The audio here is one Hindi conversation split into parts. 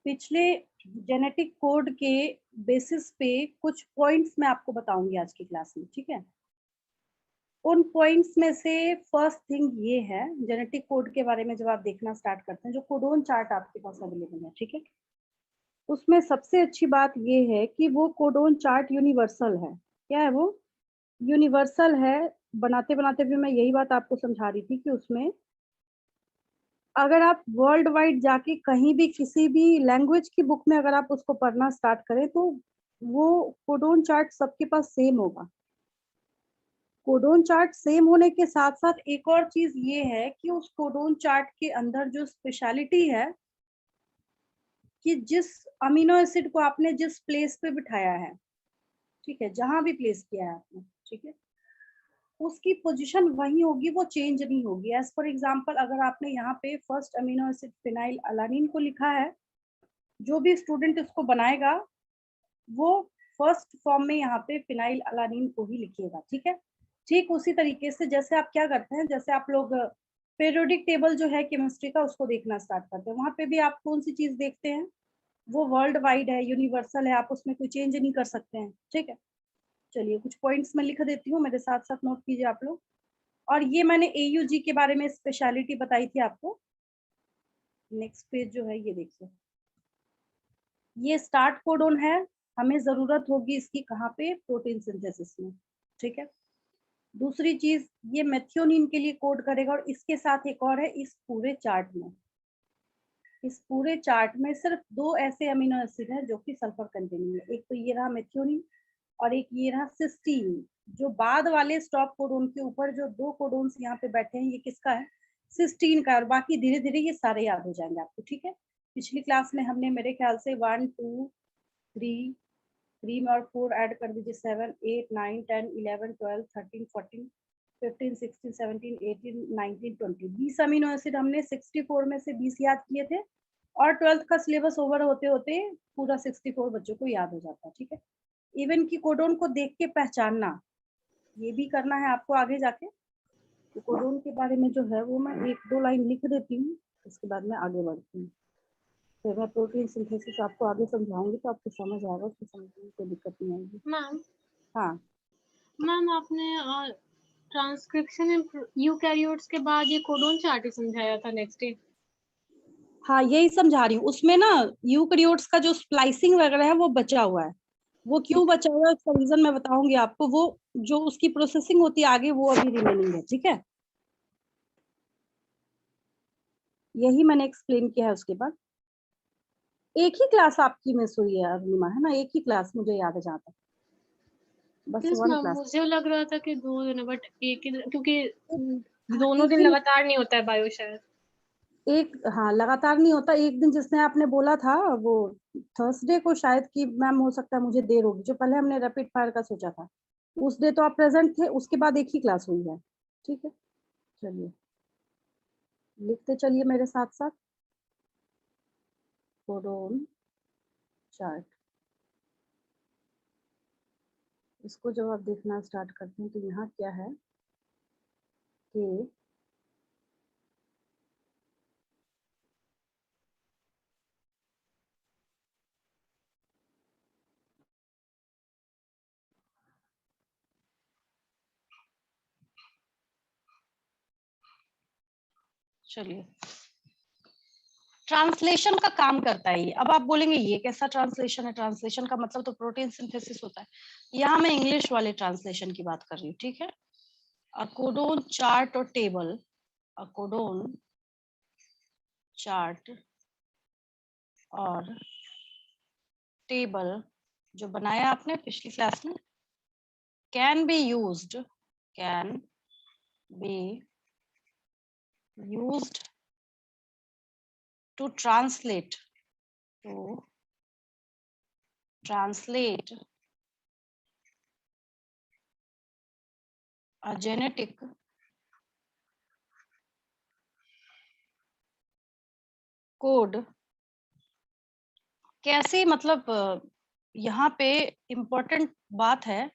पिछले जेनेटिक कोड के बेसिस पे कुछ पॉइंट्स मैं आपको बताऊंगी आज की क्लास में, ठीक है। उन पॉइंट्स में से फर्स्ट थिंग ये है, जेनेटिक कोड के बारे में जब आप देखना स्टार्ट करते हैं, जो कोडोन चार्ट आपके पास अवेलेबल है, ठीक है, उसमें सबसे अच्छी बात ये है कि वो कोडोन चार्ट यूनिवर्सल है। क्या है वो? यूनिवर्सल है। बनाते बनाते भी मैं यही बात आपको समझा रही थी कि उसमें अगर आप वर्ल्ड वाइड जाके कहीं भी किसी भी लैंग्वेज की बुक में अगर आप उसको पढ़ना स्टार्ट करें तो वो कोडोन चार्ट सबके पास सेम होगा। कोडोन चार्ट सेम होने के साथ साथ एक और चीज ये है कि उस कोडोन चार्ट के अंदर जो स्पेशलिटी है कि जिस अमीनो एसिड को आपने जिस प्लेस पे बिठाया है, ठीक है, जहां भी प्लेस किया है आपने, ठीक है, उसकी पोजीशन वही होगी, वो चेंज नहीं होगी। एज फॉर एग्जांपल, अगर आपने यहाँ पे first amino acid phenyl alanine को लिखा है, जो भी स्टूडेंट इसको बनाएगा वो फर्स्ट फॉर्म में यहाँ पे फिनाइल अलानिन को ही लिखिएगा, ठीक है। ठीक उसी तरीके से जैसे आप क्या करते हैं, जैसे आप लोग पीरियोडिक टेबल जो है केमिस्ट्री का उसको देखना स्टार्ट करते हैं, वहां पे भी आप कौन सी चीज देखते हैं? वो वर्ल्ड वाइड है, यूनिवर्सल है, आप उसमें कोई चेंज नहीं कर सकते हैं, ठीक है। चलिए कुछ पॉइंट्स मैं लिख देती हूँ, मेरे साथ साथ नोट कीजिए आप लोग। और ये मैंने एयूजी के बारे में स्पेशलिटी बताई थी आपको। नेक्स्ट पेज जो है ये देखिए, ये स्टार्ट कोडोन है, हमें जरूरत होगी इसकी कहाँ पे? प्रोटीन सिंथेसिस में, ठीक है। दूसरी चीज, ये मेथियोनिन के लिए कोड करेगा, और इसके साथ एक और है, इस पूरे चार्ट में, इस पूरे चार्ट में सिर्फ दो ऐसे अमीनो एसिड हैं जो कि सल्फर कंटेनिंग है। एक तो ये रहा मेथियोनिन और एक ये रहा सिस्टीन। जो बाद वाले स्टॉप कोडोन के ऊपर जो दो कोडोन्स यहाँ पे बैठे हैं, ये किसका है? सिस्टीन का। और बाकी धीरे धीरे ये सारे याद हो जाएंगे आपको, ठीक है। पिछली क्लास में हमने मेरे ख्याल से 1 2 3 3 में और 4 ऐड कर दीजिए, 7 8 9 10 11 12 13 14 15 16 17 18 19 20 20 अमीनो एसिड हमने 64 में से 20 याद किए थे। और 12th का सिलेबस ओवर होते होते पूरा 64 बच्चों को याद हो जाता है, ठीक है। इवन की कोडोन को देख के पहचानना, ये भी करना है आपको आगे जाके। तो कोडोन के बारे में जो है वो मैं एक दो लाइन लिख देती हूँ, उसके बाद मैं आगे बढ़ती हूँ। फिर मैं प्रोटीन सिंथेसिस आपको आगे समझाऊंगी तो आपको समझ आएगा, उसको समझने में कोई दिक्कत नहीं आएगी। मैम हाँ मैम आपने ट्रांसक्रिप्शन यूकैरियोट्स के बाद ये कोडोन चार्ट ही समझाया था नेक्स्ट डे। हाँ, यही समझा रही हूँ। उसमें ना यूकैरियोट्स का जो स्प्लाइसिंग वगैरह है वो बचा हुआ है। वो क्यों बचा हुआ है उसका रीजन मैं बताऊंगी आपको। वो जो उसकी प्रोसेसिंग होती है आगे वो अभी रिमेनिंग है, ठीक है। यही मैंने एक्सप्लेन किया है। उसके बाद एक ही क्लास आपकी मिस हुई है अरुणिमा, है ना? एक ही क्लास मुझे याद है जहाँ तक, बस यस वन मैम, क्लास। मुझे लग रहा था कि 2 दिन है, बट एक ही, क्योंकि दोनों दिन लगातार नहीं होता है बायो शायद। एक, हाँ, लगातार नहीं होता। एक दिन जिसने आपने बोला था वो थर्सडे को शायद कि मैम हो सकता है मुझे देर होगी, जो पहले हमने रैपिड फायर का सोचा था, उस डे तो आप प्रेजेंट थे। उसके बाद एक ही क्लास हुई है, ठीक है। चलिए लिखते चलिए मेरे साथ साथ, कोडोन चार्ट। इसको जब आप देखना स्टार्ट करते हैं तो यहाँ क्या है कि चलिए ट्रांसलेशन का काम करता है ये। अब आप बोलेंगे ये कैसा ट्रांसलेशन है? ट्रांसलेशन का मतलब तो प्रोटीन सिंथेसिस होता है। यहाँ मैं इंग्लिश वाले ट्रांसलेशन की बात कर रही हूँ, ठीक है। कोडोन चार्ट और टेबल, कोडोन चार्ट और टेबल जो बनाया आपने पिछली क्लास में, can be used to translate a genetic code. कैसे? मतलब यहाँ पे इम्पोर्टेंट बात है,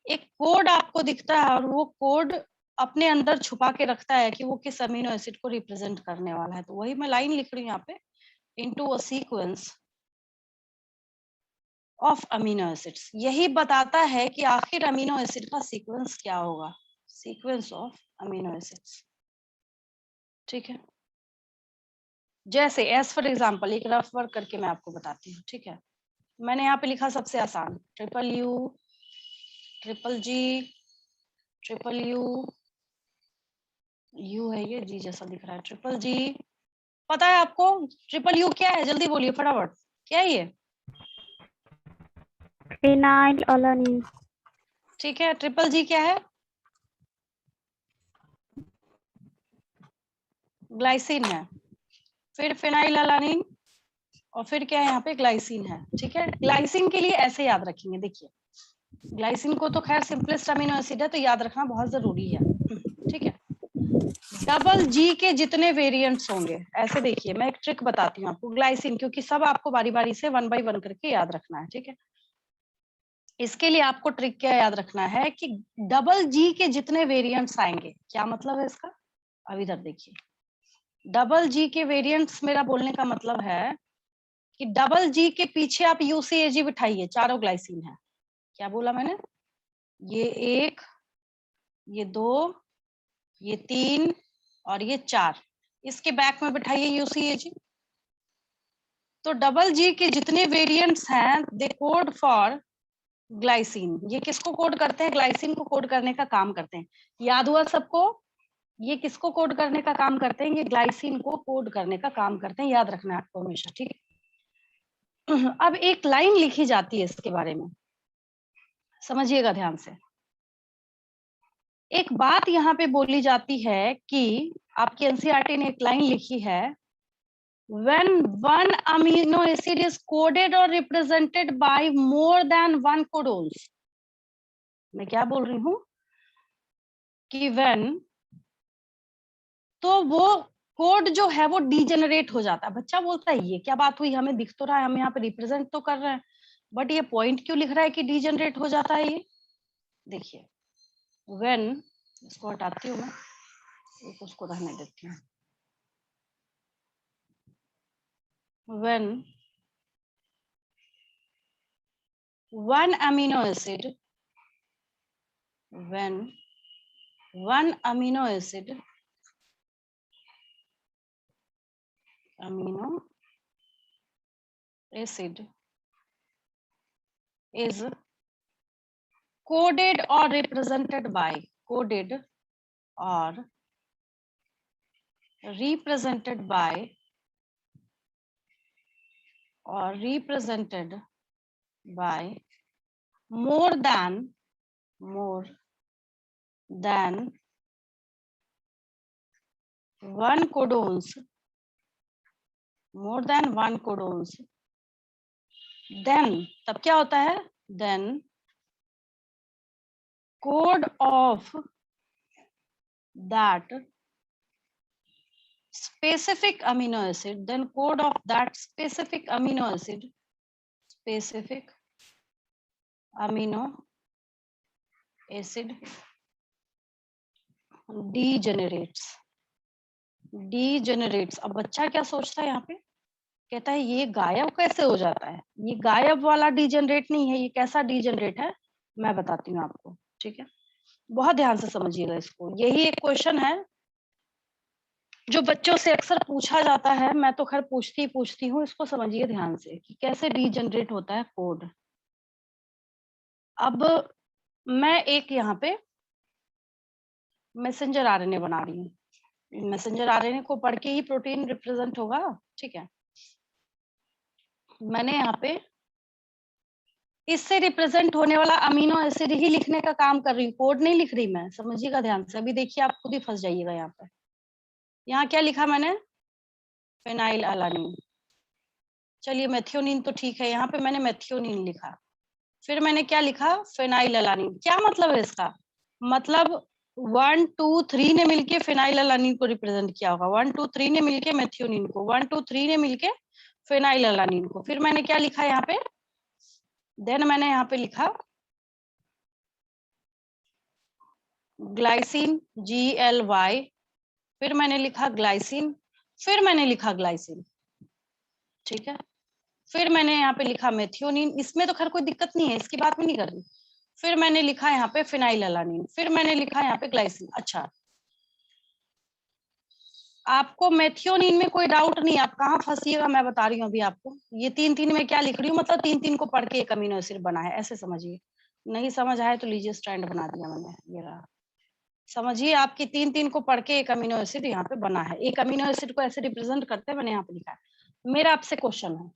एक कोड आपको दिखता है और वो कोड अपने अंदर छुपा के रखता है कि वो किस अमीनो एसिड को रिप्रेजेंट करने वाला है। तो वही मैं लाइन लिख रही हूँ यहाँ पे into a sequence of amino acids. यही बताता है कि आखिर अमीनो एसिड का सीक्वेंस क्या होगा, सीक्वेंस ऑफ अमीनो एसिड्स। ठीक है, जैसे एज फॉर एग्जाम्पल एक रफ वर्क करके मैं आपको बताती हूँ। ठीक है, मैंने यहाँ पे लिखा सबसे आसान triple U, triple ji, triple U, you है ये, जी जैसा दिख रहा है, ट्रिपल जी। पता है आपको ट्रिपल यू क्या है? जल्दी बोलिए फटाफट, क्या है ये? Phenyl alanine. ठीक है, ट्रिपल जी क्या है? ग्लाइसिन है। फिर फिनाइल अलानिन और फिर क्या है यहाँ पे? ग्लाइसिन है। ठीक है, ग्लाइसिन के लिए ऐसे याद रखेंगे, देखिए ग्लाइसिन को तो खैर सिंपलेस्ट अमीनो एसिड है तो याद रखना बहुत जरूरी है। ठीक है, डबल जी के जितने वेरिएंट्स होंगे, ऐसे देखिए मैं एक ट्रिक बताती हूँ आपको, ग्लाइसिन क्योंकि सब आपको बारी बारी से 1 बाय 1 करके याद रखना है। ठीक है, इसके लिए आपको ट्रिक क्या याद रखना है कि डबल जी के जितने वेरिएंट्स आएंगे, क्या मतलब है इसका? अब इधर देखिए, डबल जी के वेरिएंट्स, मेरा बोलने का मतलब है कि डबल जी के पीछे आप यूसीएजी बिठाइए, चारों ग्लाइसिन है। क्या बोला मैंने? ये 1, ये 2, ये 3 और ये 4, इसके बैक में बिठाइए यूसीएजी। तो डबल जी के जितने वेरिएंट्स हैं दे कोड फॉर ग्लाइसिन। ये किसको कोड करते हैं? ग्लाइसिन को कोड करने का काम करते हैं। याद हुआ सबको? ये किसको कोड करने का काम करते हैं? ये ग्लाइसिन को कोड करने का काम करते हैं, याद रखना है आपको हमेशा। ठीक है, अब एक लाइन लिखी जाती है इसके बारे में, समझिएगा ध्यान से। एक बात यहाँ पे बोली जाती है कि आपकी एनसीईआरटी ने एक लाइन लिखी है, when one amino acid is coded or represented by more than one codons। मैं क्या बोल रही हूँ कि when, तो वो कोड जो है वो डीजेनरेट हो जाता है। बच्चा बोलता है ये क्या बात हुई, हमें दिख तो रहा है, हम यहाँ पे रिप्रेजेंट तो कर रहे हैं, बट ये पॉइंट क्यों लिख रहा है कि डीजेनरेट हो जाता है? ये देखिए, when, इसको हटाती हूँ मैं, एक उसको रहने देती हूँ। when one amino acid, when one amino acid is coded or represented by, coded or represented by, or represented by more than one codons, more than one codons, then, तब क्या होता है? then code of that specific amino acid, then code of that specific amino acid, specific amino acid degenerates। अब बच्चा क्या सोचता है यहाँ पे? कहता है ये गायब कैसे हो जाता है? ये गायब वाला डीजेनरेट नहीं है, ये कैसा डीजेनरेट है मैं बताती हूँ आपको। ठीक है, बहुत ध्यान से समझिएगा इसको, यही एक क्वेश्चन है जो बच्चों से अक्सर पूछा जाता है। मैं तो खैर पूछती हूँ, इसको समझिए ध्यान से कि कैसे डीजेनरेट होता है कोड। अब मैं एक यहाँ पे मैसेंजर आरएनए बना रही हूँ, मैसेंजर आरएनए को पढ़ के ही प्रोटीन रिप्रेजेंट होगा। ठीक है, मैंने यहाँ पे इससे रिप्रेजेंट होने वाला अमीनो एसिड ही लिखने का काम कर रही हूँ, कोड नहीं लिख रही मैं, समझिएगा ध्यान से। अभी देखिए आप खुद ही फंस जाइएगा यहाँ पे। यहाँ क्या लिखा मैंने? Phenyl alanine. चलिए मेथियोनिन तो ठीक है, यहाँ पे मैंने मेथियोनिन लिखा। फिर मैंने क्या लिखा? Phenyl alanine. क्या मतलब है इसका? मतलब 1 2 3 ने मिलके फिनाइल अलानिन को रिप्रेजेंट किया होगा, 1 2 3 ने मिलके मेथियोनिन को, 1 2 3 ने मिलके फिनाइल अलानिन को। फिर मैंने क्या लिखा यहाँ पे? देन मैंने यहाँ पे लिखा ग्लाइसिन, GLY, फिर मैंने लिखा ग्लाइसिन, फिर मैंने लिखा ग्लाइसिन। ठीक है। फिर मैंने यहाँ पे लिखा मेथियोनिन, इसमें तो खैर कोई दिक्कत नहीं है, इसकी बात मैं नहीं कर रही। फिर मैंने लिखा यहाँ पे फिनाइल अलानिन, फिर मैंने लिखा यहाँ पे ग्लाइसिन। अच्छा, आपको मेथियोनिन में कोई डाउट नहीं, आप कहाँ फंसिएगा मैं बता रही हूँ अभी आपको। ये 3-3 में क्या लिख रही हूँ, मतलब 3-3 को पढ़ के एक अमीनो एसिड बना है, ऐसे समझिए। नहीं समझ आए तो लीजिए स्टैंड बना दिया मैंने, ये रहा। समझिए आपकी 3-3 को पढ़ के एक अमीनो एसिड यहाँ पे बना है। एक अमीनो एसिड को ऐसे रिप्रेजेंट करते हैं, मैंने यहाँ पे लिखा है। मेरा आपसे क्वेश्चन है,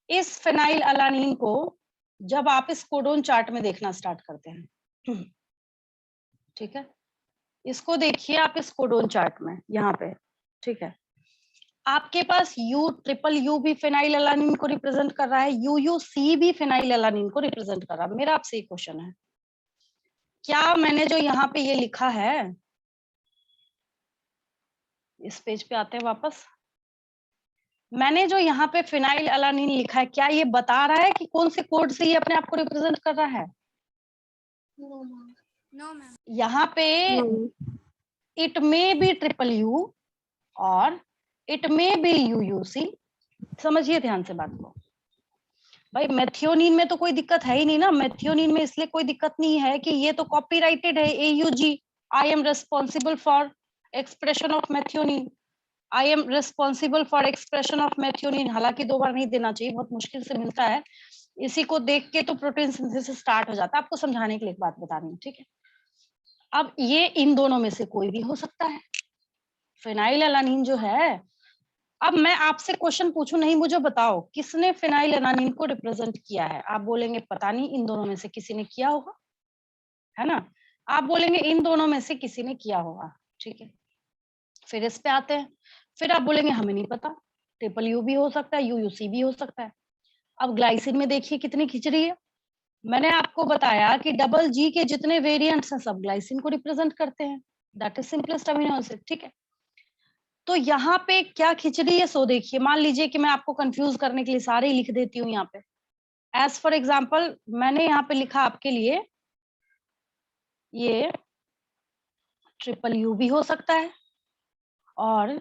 इस फिनाइल अलानिन को जब आप इस कोडोन चार्ट में देखना स्टार्ट करते हैं, ठीक है, इसको देखिए आप इस कोडोन चार्ट में यहाँ पे, ठीक है, आपके पास U भी फिनाइल अलानिन को रिप्रेजेंट कर रहा है, UUC भी फिनाइल अलानिन को रिप्रेजेंट कर रहा है। मेरा आपसे एक क्वेश्चन है, क्या मैंने जो यहाँ पे ये लिखा है, इस पेज पे आते हैं वापस, मैंने जो यहाँ पे फिनाइल अलानिन लिखा है, क्या ये बता रहा है कि कौन से कोड से ये अपने आप को रिप्रेजेंट कर रहा है? No ma'am. यहाँ पे इट मे बी U और इट मे बी UUC। समझिए ध्यान से बात को भाई, मेथियोनिन में तो कोई दिक्कत है ही नहीं ना। मेथियोनिन में इसलिए कोई दिक्कत नहीं है कि ये तो कॉपीराइटेड है, AUG, I am responsible for expression of methionine, I am responsible for expression of methionine. हालांकि 2 बार नहीं देना चाहिए, बहुत मुश्किल से मिलता है। इसी को देख के तो प्रोटीन सिंथेसिस स्टार्ट हो जाता है। आपको समझाने के लिए एक बात बता रही हूँ, ठीक है। अब ये इन दोनों में से कोई भी हो सकता है, फिनाइल अलानिन जो है। अब मैं आपसे क्वेश्चन पूछूं, नहीं मुझे बताओ किसने फिनाइल अलानिन को रिप्रेजेंट किया है? आप बोलेंगे पता नहीं, इन दोनों में से किसी ने किया होगा, है ना। आप बोलेंगे इन दोनों में से किसी ने किया होगा, ठीक है। फिर इस पे आते हैं, फिर आप बोलेंगे हमें नहीं पता, U भी हो सकता है, UUC भी हो सकता है। अब ग्लाइसिन में देखिए कितनी खिचड़ी है। मैंने आपको बताया कि G के जितने वेरिएंट्स हैं सब ग्लाइसिन को रिप्रेजेंट करते हैं, that is simplest amino acid, ठीक है। तो यहाँ पे क्या खिचड़ी है, सो देखिए, मान लीजिए कि मैं आपको कंफ्यूज करने के लिए सारे ही लिख देती हूँ यहाँ पे। एज फॉर एग्जाम्पल मैंने यहाँ पे लिखा आपके लिए, ये U भी हो सकता है और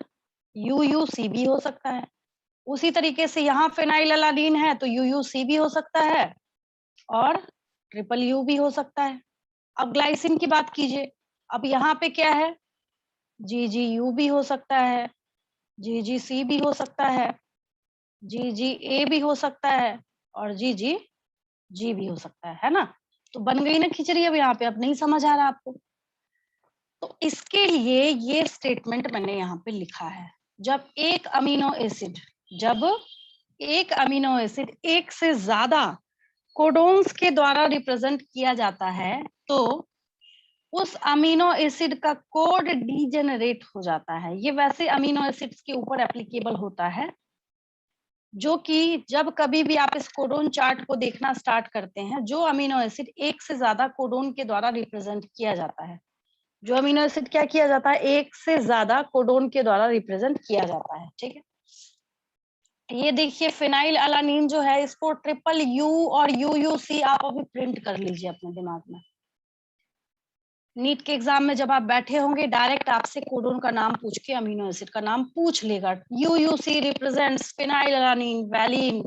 UUC भी हो सकता है। उसी तरीके से यहाँ फिनाइल अलानिन है तो UUC भी हो सकता है और U भी हो सकता है। अब ग्लाइसिन की बात कीजिए, अब यहाँ पे क्या है, GGU भी हो सकता है, GGC भी हो सकता है, GGA भी हो सकता है और GGG भी हो सकता है ना। तो बन गई ना खिचड़ी। अब यहाँ पे अब नहीं समझ आ रहा आपको, तो इसके लिए ये स्टेटमेंट मैंने यहाँ पे लिखा है, जब एक अमीनो एसिड एक से ज्यादा कोडोन्स के द्वारा रिप्रेजेंट किया जाता है तो उस अमीनो एसिड का कोड डीजेनरेट हो जाता है। ये वैसे अमीनो एसिड्स के ऊपर एप्लीकेबल होता है जो कि जब कभी भी आप इस कोडोन चार्ट को देखना स्टार्ट करते हैं, जो अमीनो एसिड एक से ज्यादा कोडोन के द्वारा रिप्रेजेंट किया जाता है, जो अमीनो एसिड क्या किया जाता है, एक से ज्यादा कोडोन के द्वारा रिप्रेजेंट किया जाता है, ठीक है। ये देखिए फिनाइल अलानिन जो है, इसको U और UUC आप अभी प्रिंट कर लीजिए अपने दिमाग में। नीट के एग्जाम में जब आप बैठे होंगे, डायरेक्ट आपसे कोडोन का नाम पूछ के अमीनो एसिड का नाम पूछ लेगा। UUC represents phenyl alanine, valine,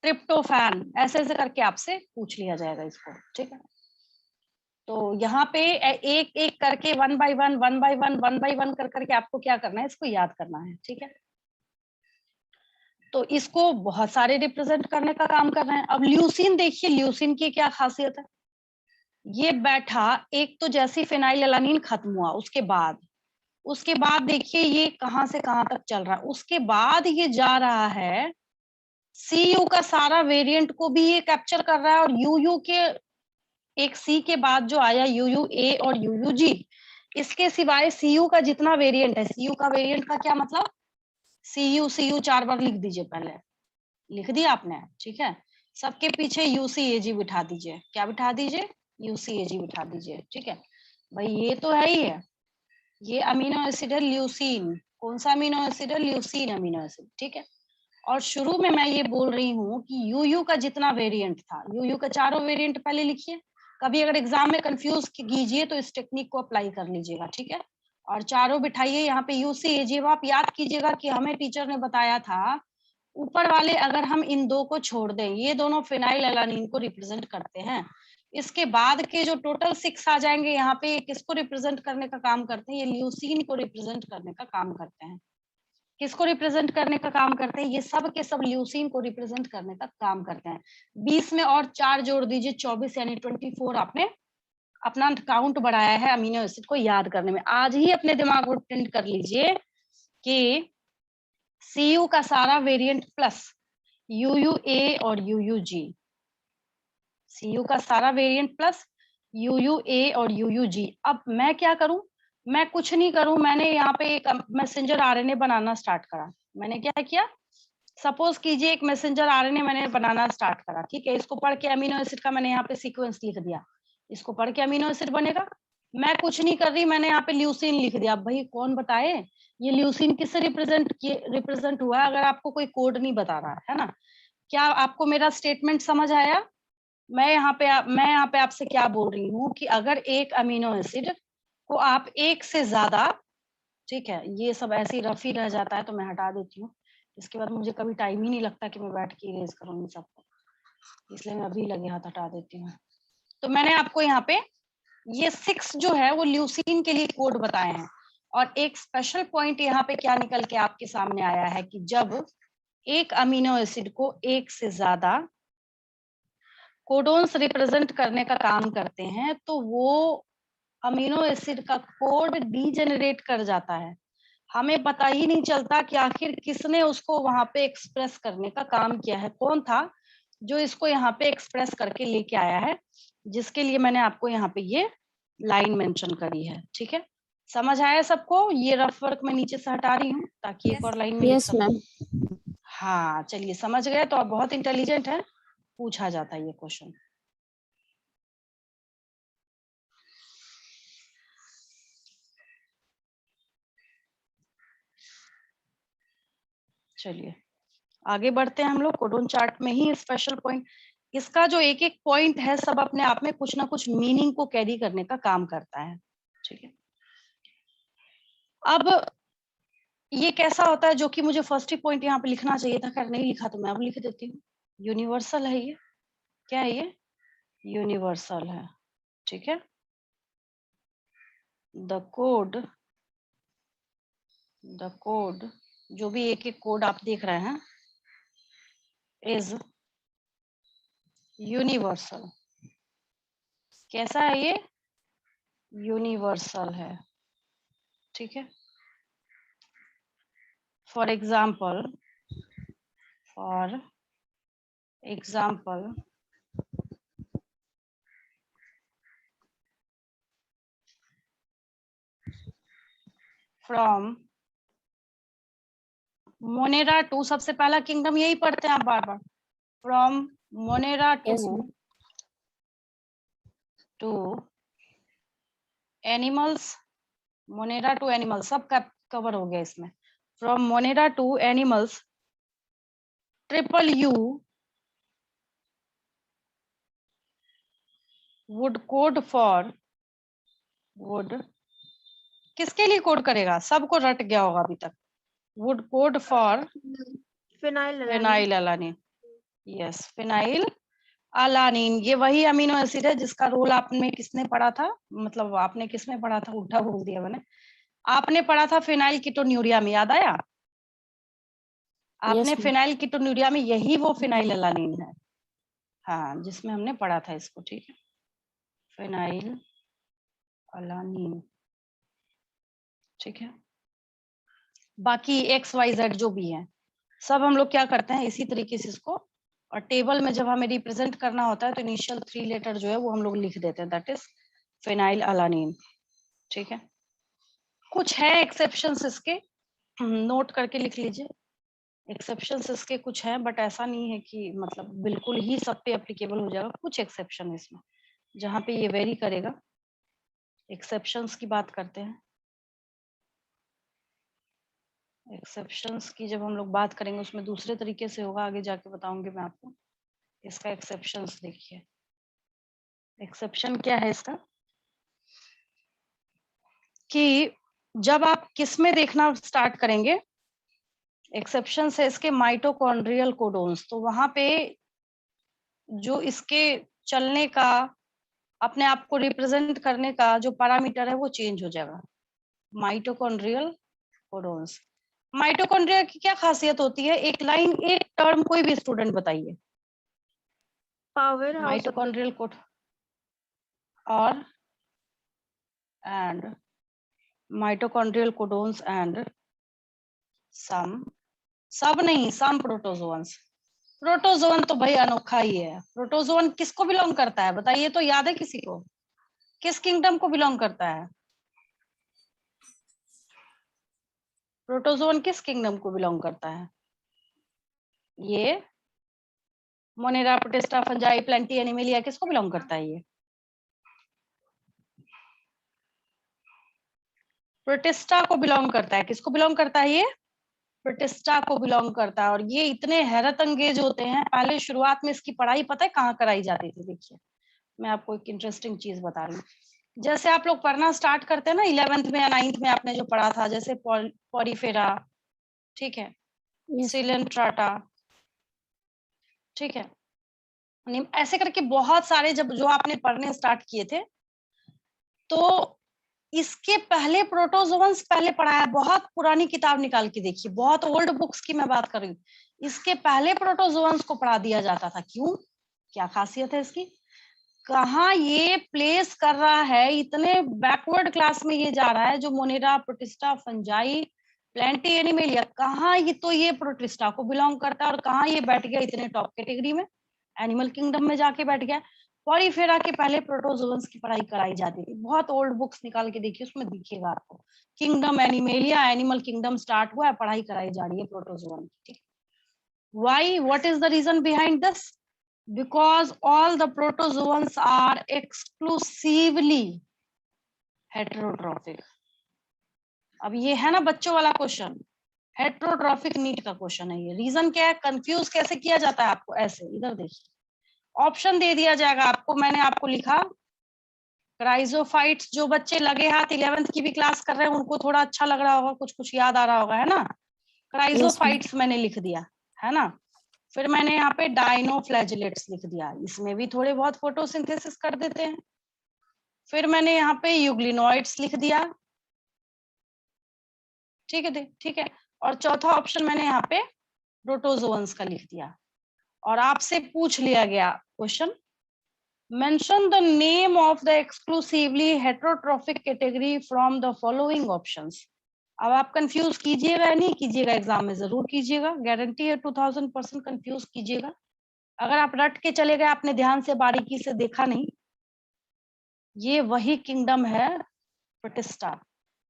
tryptophan, ऐसे ऐसे करके आपसे पूछ लिया जाएगा इसको, ठीक है। तो यहाँ पे एक एक करके 1 by 1 कर करके आपको क्या करना है, इसको याद करना है, ठीक है। तो इसको बहुत सारे रिप्रेजेंट करने का काम कर रहे हैं। अब ल्यूसिन देखिए, ल्यूसिन की क्या खासियत है, ये बैठा एक तो जैसे फिनाइल अलानिन खत्म हुआ उसके बाद देखिए ये कहां से कहां तक चल रहा है। उसके बाद ये जा रहा है CU का सारा वेरिएंट को भी ये कैप्चर कर रहा है और UU के एक C के बाद जो आया UUA और UUG, इसके सिवाय CU का जितना वेरिएंट है, CU का वेरिएंट का क्या मतलब, CU 4 बार लिख दीजिए, पहले लिख दिया आपने, ठीक है। सबके पीछे UCAG बिठा दीजिए, क्या बिठा दीजिए, UCAG बिठा दीजिए, ठीक है भाई। ये तो है ही है, ये अमीनो एसिड है ल्यूसीन। कौन सा अमीनो एसिड है, ल्यूसीन अमीनो एसिड, ठीक है। और शुरू में मैं ये बोल रही हूँ कि UU का जितना वेरिएंट था, UU का चारों वेरिएंट पहले लिखिए। कभी अगर एग्जाम में कंफ्यूज कीजिए तो इस टेक्निक को अप्लाई कर लीजिएगा, ठीक है। और चारों बिठाइए यहाँ पे UCAG। आप याद कीजिएगा कि हमें टीचर ने बताया था ऊपर वाले अगर हम इन दो को छोड़ दें, ये दोनों फिनाइल एलानिन को रिप्रेजेंट करते हैं। इसके बाद के जो टोटल 6 आ जाएंगे यहाँ पे, किसको रिप्रेजेंट करने का काम करते हैं? ये ल्यूसीन को रिप्रेजेंट करने का काम करते हैं। किसको रिप्रेजेंट करने का काम करते हैं? ये सब के सब ल्यूसीन को रिप्रेजेंट करने का काम करते हैं। 20 में और 4 जोड़ दीजिए, 24 यानी 24 आपने अपना काउंट बढ़ाया है अमीनो एसिड को याद करने में। आज ही अपने दिमाग को टेंट कर लीजिए कि CU का सारा वेरिएंट प्लस UUA और UUG, CU का सारा वेरिएंट प्लस UUA और UUG। अब मैं क्या करूं? मैं कुछ नहीं करूं, मैंने यहाँ पे एक मैसेंजर RNA बनाना स्टार्ट करा। मैंने क्या किया? सपोज कीजिए एक मैसेंजर RNA मैंने बनाना स्टार्ट करा, ठीक है। इसको पढ़ के अमीनो एसिड का मैंने यहाँ पे सीक्वेंस लिख दिया, इसको पढ़ के अमीनो एसिड बनेगा। मैं कुछ नहीं कर रही, मैंने यहाँ पे ल्यूसीन लिख दिया। भाई कौन बताए ये ल्यूसीन किससे रिप्रेजेंट हुआ है, अगर आपको कोई कोड नहीं बता रहा है ना। क्या आपको मेरा स्टेटमेंट समझ आया? मैं यहाँ पे आपसे क्या बोल रही हूँ कि अगर एक अमीनो एसिड को आप एक से ज्यादा, ठीक है, ये सब ऐसे ही रफ ही रह जाता है तो मैं हटा देती हूँ। इसके बाद मुझे कभी टाइम ही नहीं लगता कि मैं बैठ के इरेज करूँ इन सबको, इसलिए मैं अभी लगे हाथ हटा देती हूँ। तो मैंने आपको यहाँ पे ये 6 जो है वो ल्यूसीन के लिए कोड बताए हैं। और एक स्पेशल पॉइंट यहाँ पे क्या निकल के आपके सामने आया है कि जब एक अमीनो एसिड को एक से ज्यादा कोडोन्स रिप्रेजेंट करने का काम करते हैं तो वो अमीनो एसिड का कोड डीजेनरेट कर जाता है। हमें पता ही नहीं चलता कि आखिर किसने उसको वहां पे एक्सप्रेस करने का काम किया है, कौन था जो इसको यहाँ पे एक्सप्रेस करके लेके आया है, जिसके लिए मैंने आपको यहाँ पे ये लाइन मेंशन करी है। ठीक है, समझ आया सबको? ये रफ वर्क मैं नीचे से हटा रही हूँ ताकि एक और लाइन में लिख सकूं। हाँ चलिए, समझ गए तो आप बहुत इंटेलिजेंट है, पूछा जाता है ये क्वेश्चन। चलिए आगे बढ़ते हैं हम लोग। कोडोन चार्ट में ही स्पेशल पॉइंट, इसका जो एक एक पॉइंट है सब अपने आप में कुछ ना कुछ मीनिंग को कैरी करने का काम करता है। ठीक है, अब ये कैसा होता है जो कि मुझे फर्स्ट ही पॉइंट यहाँ पे लिखना चाहिए था, खैर नहीं लिखा तो मैं अब लिख देती हूँ। यूनिवर्सल है ये, क्या है ये? यूनिवर्सल है। ठीक है, द कोड जो भी एक एक कोड आप देख रहे हैं इज यूनिवर्सल। कैसा है ये? यूनिवर्सल है। ठीक है, for example from Monera to, सबसे पहला किंगडम यही पढ़ते हैं आप बार बार, from Monera to animals, Monera to animals सब कवर हो गया इसमें। From Monera to animals triple U would code for, would किसके लिए कोड करेगा? सबको रट गया होगा अभी तक। Would code for phenyl alanine. Yes, phenyl alanine, ये वही अमीनो एसिड है जिसका रोल आपने किसने पढ़ा था, मतलब आपने किसमें पढ़ा था, उल्टा बोल दिया मैंने, आपने पढ़ा था फिनाइल कीटोन्यूरिया में, याद आया? आपने फिनाइल कीटोन्यूरिया में यही वो फिनाइल अलानिन है, हाँ, जिसमें हमने पढ़ा था इसको। ठीक है, फिनाइल अलानिन। ठीक है, बाकी XYZ जो भी है सब हम लोग क्या करते हैं इसी तरीके से इसको, और टेबल में जब हमें रिप्रेजेंट करना होता है तो इनिशियल 3 लेटर जो है वो हम लोग लिख देते हैं, दैट इज फिनाइल अलानिन। ठीक है, कुछ है एक्सेप्शंस इसके, नोट करके लिख लीजिए। एक्सेप्शंस इसके कुछ हैं, बट ऐसा नहीं है कि मतलब बिल्कुल ही सब पे एप्लीकेबल हो जाएगा, कुछ एक्सेप्शन है इसमें जहाँ पे ये वेरी करेगा। एक्सेप्शंस की बात करते हैं। एक्सेप्शंस की जब हम लोग बात करेंगे उसमें दूसरे तरीके से होगा, आगे जाके बताऊंगी मैं आपको। इसका एक्सेप्शंस देखिए, एक्सेप्शन क्या है इसका कि जब आप किस में देखना स्टार्ट करेंगे, एक्सेप्शन है इसके माइटोकॉन्ड्रियल कोडोन्स, तो वहां पे जो इसके चलने का, अपने आप को रिप्रेजेंट करने का जो पैरामीटर है वो चेंज हो जाएगा। Mitochondrial codons. माइटोकॉन्ड्रिया की क्या खासियत होती है? एक लाइन, एक टर्म कोई भी स्टूडेंट बताइए। पावर हाउस माइटोकॉन्ड्रियल कोड और एंड माइटोकॉन्ड्रियल कोडोन्स एंड सब नहीं, सम प्रोटोजोअन्स। प्रोटोजोअन तो भाई अनोखा ही है। प्रोटोजोअन किसको बिलोंग करता है बताइए तो, याद है किसी को? किस किंगडम को बिलोंग करता है? प्रोटोजोअन किस किंगडम को बिलोंग करता है? ये Monera, protista, fungi, plenty, animalia किसको बिलोंग करता है? ये प्रोटिस्टा को बिलोंग करता है। किसको बिलोंग करता है? ये प्रोटिस्टा को बिलोंग करता है। और ये इतने हैरत अंगेज होते हैं। पहले शुरुआत में इसकी पढ़ाई पता है कहाँ कराई जाती थी? देखिए मैं आपको एक इंटरेस्टिंग चीज बता रही हूँ। जैसे आप लोग पढ़ना स्टार्ट करते हैं ना 11th में या 9th में, आपने जो पढ़ा था जैसे पॉरीफेरा, ठीक है, सिलेंट्राटा, ठीक है, ऐसे करके बहुत सारे जब जो आपने पढ़ने स्टार्ट किए थे, तो इसके पहले प्रोटोजोअन्स पहले पढ़ा है। बहुत पुरानी किताब निकाल के देखिए, बहुत ओल्ड बुक्स की मैं बात कर रही हूँ। इसके पहले प्रोटोजोअन्स को पढ़ा दिया जाता था। क्यों? क्या खासियत है इसकी? कहाँ ये प्लेस कर रहा है? इतने बैकवर्ड क्लास में ये जा रहा है जो Monera, protista, fungi, plenty, animalia, कहाँ ये, तो ये प्रोटिस्टा को बिलोंग करता है। और कहाँ ये बैठ गया इतने टॉप कैटेगरी में? एनिमल किंगडम में जाके बैठ गया। पॉरीफेरा के पहले प्रोटोजोअन्स की पढ़ाई कराई जाती थी। बहुत ओल्ड बुक्स निकाल के देखिए, उसमें दिखेगा आपको। Kingdom animalia, animal kingdom start हुआ है, पढ़ाई कराई जा रही है प्रोटोजोअन की। Why? What is the reason behind this? Because all the protozoans are exclusively heterotrophic. अब ये है ना बच्चों वाला क्वेश्चन, हेट्रोट्रॉफिक नीट का क्वेश्चन है ये। रीजन क्या है? कंफ्यूज कैसे किया जाता है आपको? ऐसे इधर देखिए, ऑप्शन दे दिया जाएगा आपको। मैंने आपको लिखा क्राइजोफाइट्स। जो बच्चे लगे हाथ 11th की भी क्लास कर रहे हैं उनको थोड़ा अच्छा लग रहा होगा, कुछ कुछ याद आ रहा होगा, है ना? क्राइजोफाइट्स मैंने लिख दिया, है ना? फिर मैंने यहाँ पे डाइनोफ्लैजिलेट्स लिख दिया, इसमें भी थोड़े बहुत फोटोसिंथेसिस कर देते हैं। फिर मैंने यहाँ पे यूग्लिनोइड्स लिख दिया, ठीक है, ठीक है। और चौथा ऑप्शन मैंने यहाँ पे प्रोटोजोअन्स का लिख दिया। और आपसे पूछ लिया गया question, mention the name of the exclusively heterotrophic category from the following options. अब आप कंफ्यूज कीजिएगा या नहीं कीजिएगा? एग्जाम में जरूर कीजिएगा, गारंटी है 2000% कंफ्यूज कीजिएगा। अगर आप रट के चले गए, आपने ध्यान से बारीकी से देखा नहीं, ये वही किंगडम है प्रोटिस्टा,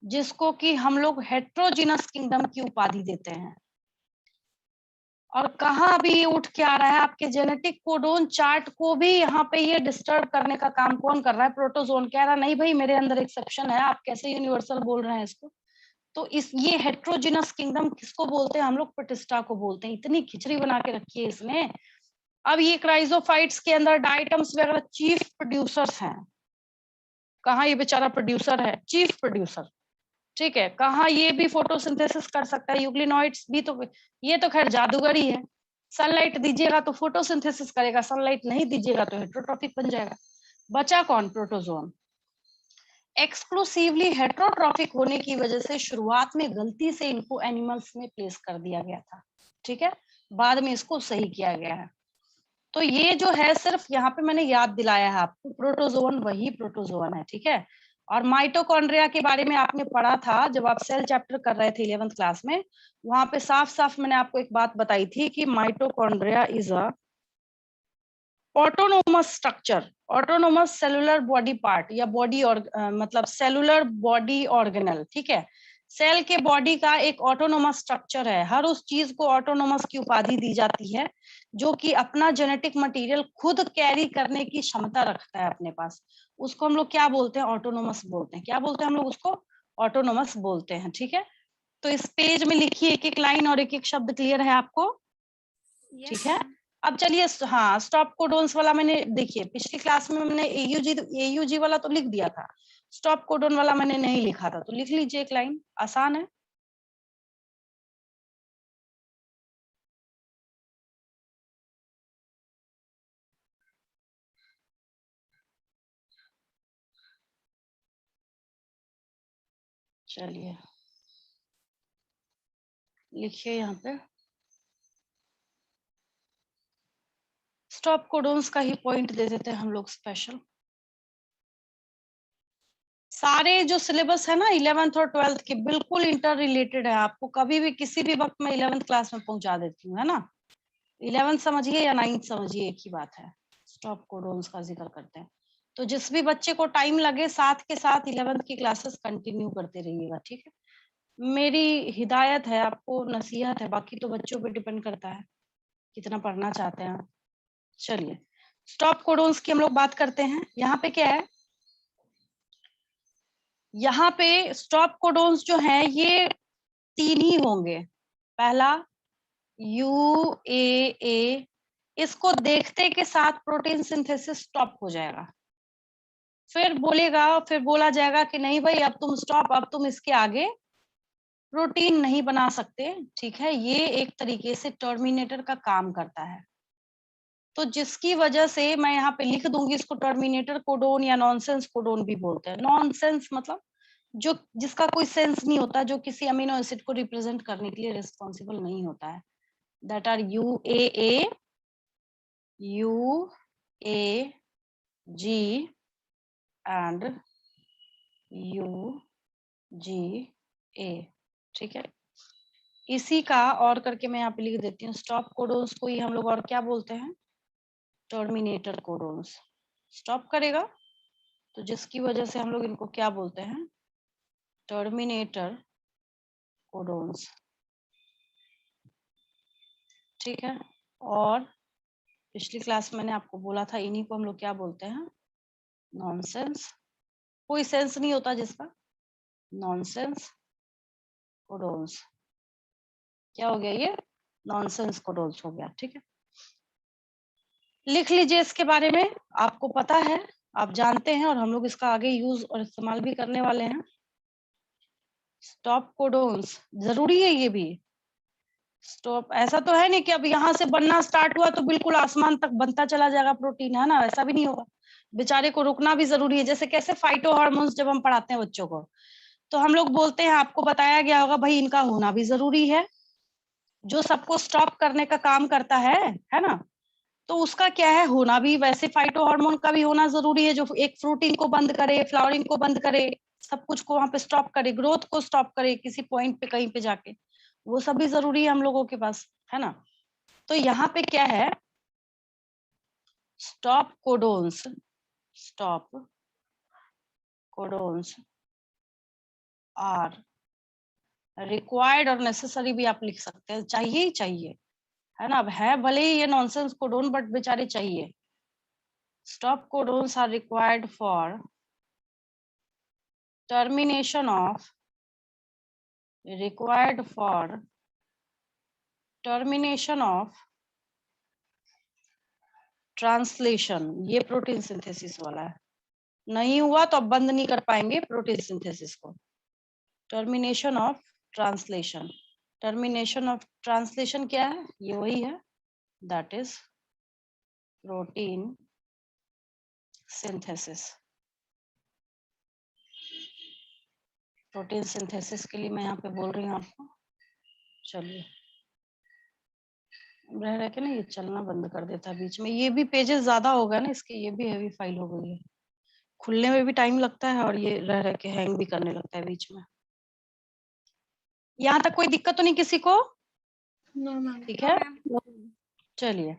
जिसको कि हम लोग हेट्रोजिनस किंगडम की उपाधि देते हैं। और कहाँ भी ये उठ के आ रहा है, आपके जेनेटिक कोडोन चार्ट को भी यहाँ पे ये डिस्टर्ब करने का काम कौन कर रहा है? प्रोटोजोन कह रहा नहीं भाई मेरे अंदर एक्सेप्शन है, आप कैसे यूनिवर्सल बोल रहे हैं इसको? तो इस ये हेट्रोजिनस किंगडम किसको बोलते हैं? हम लोग प्रोटिस्टा को बोलते हैं। इतनी खिचड़ी बना के रखी है इसने। अब ये क्राइजोफाइट्स के अंदर डाइटम्स वगैरह चीफ प्रोड्यूसर्स हैं। कहाँ ये बेचारा प्रोड्यूसर है? चीफ प्रोड्यूसर, ठीक है। कहाँ ये भी फोटोसिंथेसिस कर सकता है? यूग्लिनोइड्स भी तो, ये तो खैर जादूगर ही है। सनलाइट दीजिएगा तो फोटोसिंथेसिस करेगा, सनलाइट नहीं दीजिएगा तो हेट्रोट्रॉफिक बन जाएगा। बचा कौन? प्रोटोजोन। एक्सक्लूसिवली हेट्रोट्रॉफिक होने की वजह से शुरुआत में गलती से इनको एनिमल्स में प्लेस कर दिया गया था, ठीक है, बाद में इसको सही किया गया है। तो ये जो है सिर्फ यहाँ पे मैंने याद दिलाया है आपको, प्रोटोजोन वही प्रोटोजोन है, ठीक है। और माइटोकॉन्ड्रिया के बारे में आपने पढ़ा था जब आप सेल चैप्टर कर रहे थे 11th क्लास में, वहां पे साफ साफ मैंने आपको एक बात बताई थी कि mitochondria is a autonomous structure, autonomous cellular body part या बॉडी और मतलब सेलुलर बॉडी ऑर्गेनल, ठीक है। सेल के बॉडी का एक ऑटोनोमस स्ट्रक्चर है। हर उस चीज को ऑटोनोमस की उपाधि दी जाती है जो कि अपना जेनेटिक मटेरियल खुद कैरी करने की क्षमता रखता है अपने पास। उसको हम लोग क्या बोलते हैं? ऑटोनोमस बोलते हैं। क्या बोलते हैं हम लोग उसको? ऑटोनोमस बोलते हैं, ठीक है। तो इस पेज में लिखिए एक एक लाइन और एक एक शब्द, क्लियर है आपको? ठीक है। अब चलिए, हाँ, स्टॉप कोडोन्स वाला मैंने, देखिए पिछली क्लास में मैंने एयूजी वाला तो लिख दिया था, स्टॉप कोडोन वाला मैंने नहीं लिखा था, तो लिख लीजिए एक लाइन, आसान है। चलिए लिखिए यहाँ पे स्टॉप कोडोन्स का ही पॉइंट दे देते हैं हम लोग स्पेशल। सारे जो सिलेबस है ना 11th और 12th के बिल्कुल इंटर रिलेटेड है, आपको कभी भी किसी भी वक्त में 11th क्लास में पहुंचा देती हूँ, है ना। 11th समझिए या 9th समझिए, एक ही बात है। स्टॉप कोडोन्स का जिक्र करते हैं, तो जिस भी बच्चे को टाइम लगे साथ के साथ 11th की क्लासेस कंटिन्यू करते रहिएगा, ठीक है। मेरी हिदायत है आपको, नसीहत है, बाकी तो बच्चों पे डिपेंड करता है कितना पढ़ना चाहते हैं। चलिए स्टॉप कोडोन्स की हम लोग बात करते हैं। यहाँ पे क्या है, यहाँ पे स्टॉप कोडोन्स जो हैं ये 3 ही होंगे। पहला UAA, इसको देखते के साथ प्रोटीन सिंथेसिस स्टॉप हो जाएगा। फिर बोला जाएगा कि नहीं भाई अब तुम स्टॉप, अब तुम इसके आगे प्रोटीन नहीं बना सकते, ठीक है। ये एक तरीके से टर्मिनेटर का काम करता है, तो जिसकी वजह से मैं यहाँ पे लिख दूंगी इसको टर्मिनेटर कोडोन या नॉनसेंस कोडोन भी बोलते हैं। नॉनसेंस मतलब जो जिसका कोई सेंस नहीं होता, जो किसी अमीनो एसिड को रिप्रेजेंट करने के लिए रिस्पॉन्सिबल नहीं होता है, that are UAA, UAG and UGA, ठीक है। इसी का और करके मैं यहाँ पे लिख देती हूँ, स्टॉप कोडोन्स को ही हम लोग और क्या बोलते हैं, टर्मिनेटर कोडोन्स। स्टॉप करेगा तो जिसकी वजह से हम लोग इनको क्या बोलते हैं, टर्मिनेटर कोडोन्स, ठीक है। और पिछली क्लास मैंने आपको बोला था इन्हीं को हम लोग क्या बोलते हैं, नॉनसेंस। कोई सेंस नहीं होता जिसका, नॉनसेंस कोडोन्स। क्या हो गया ये, नॉनसेंस कोडोन्स हो गया, ठीक है। लिख लीजिए इसके बारे में, आपको पता है, आप जानते हैं, और हम लोग इसका आगे यूज और इस्तेमाल भी करने वाले हैं। स्टॉप कोडोन्स जरूरी है ये भी। स्टॉप ऐसा तो है नहीं कि अब यहाँ से बनना स्टार्ट हुआ तो बिल्कुल आसमान तक बनता चला जाएगा प्रोटीन, है ना, ऐसा भी नहीं होगा। बेचारे को रुकना भी जरूरी है। जैसे कैसे फाइटो हार्मोन्स जब हम पढ़ाते हैं बच्चों को, तो हम लोग बोलते हैं, आपको बताया गया होगा भाई इनका होना भी जरूरी है, जो सबको स्टॉप करने का काम करता है ना। तो उसका क्या है, होना भी, वैसे फाइटो हार्मोन का भी होना जरूरी है, जो एक फ्रूटिंग को बंद करे, फ्लावरिंग को बंद करे, सब कुछ को वहां पे स्टॉप करे, ग्रोथ को स्टॉप करे किसी पॉइंट पे कहीं पे जाके, वो सब भी जरूरी है हम लोगों के पास, है ना। तो यहाँ पे क्या है, स्टॉप कोडोन्स आर रिक्वायर्ड और नेसेसरी भी आप लिख सकते हैं, चाहिए ही चाहिए, है ना। अब है भले ही ये नॉनसेंस कोडोन, बट बेचारे चाहिए। Stop codons are required for termination of translation. ये प्रोटीन सिंथेसिस वाला है, नहीं हुआ तो अब बंद नहीं कर पाएंगे प्रोटीन सिंथेसिस को। टर्मिनेशन ऑफ ट्रांसलेशन, क्या है, ये वही है, that is protein synthesis. Protein synthesis के लिए मैं यहाँ पे बोल रही हूँ आपको। चलिए रह के ना ये चलना बंद कर देता है बीच में, ये भी पेजेस ज्यादा हो गया ना इसके, ये भी हैवी फाइल हो गई है, खुलने में भी टाइम लगता है और ये रह के हैंग भी करने लगता है बीच में। यहाँ तक कोई दिक्कत तो नहीं किसी को? ठीक है, चलिए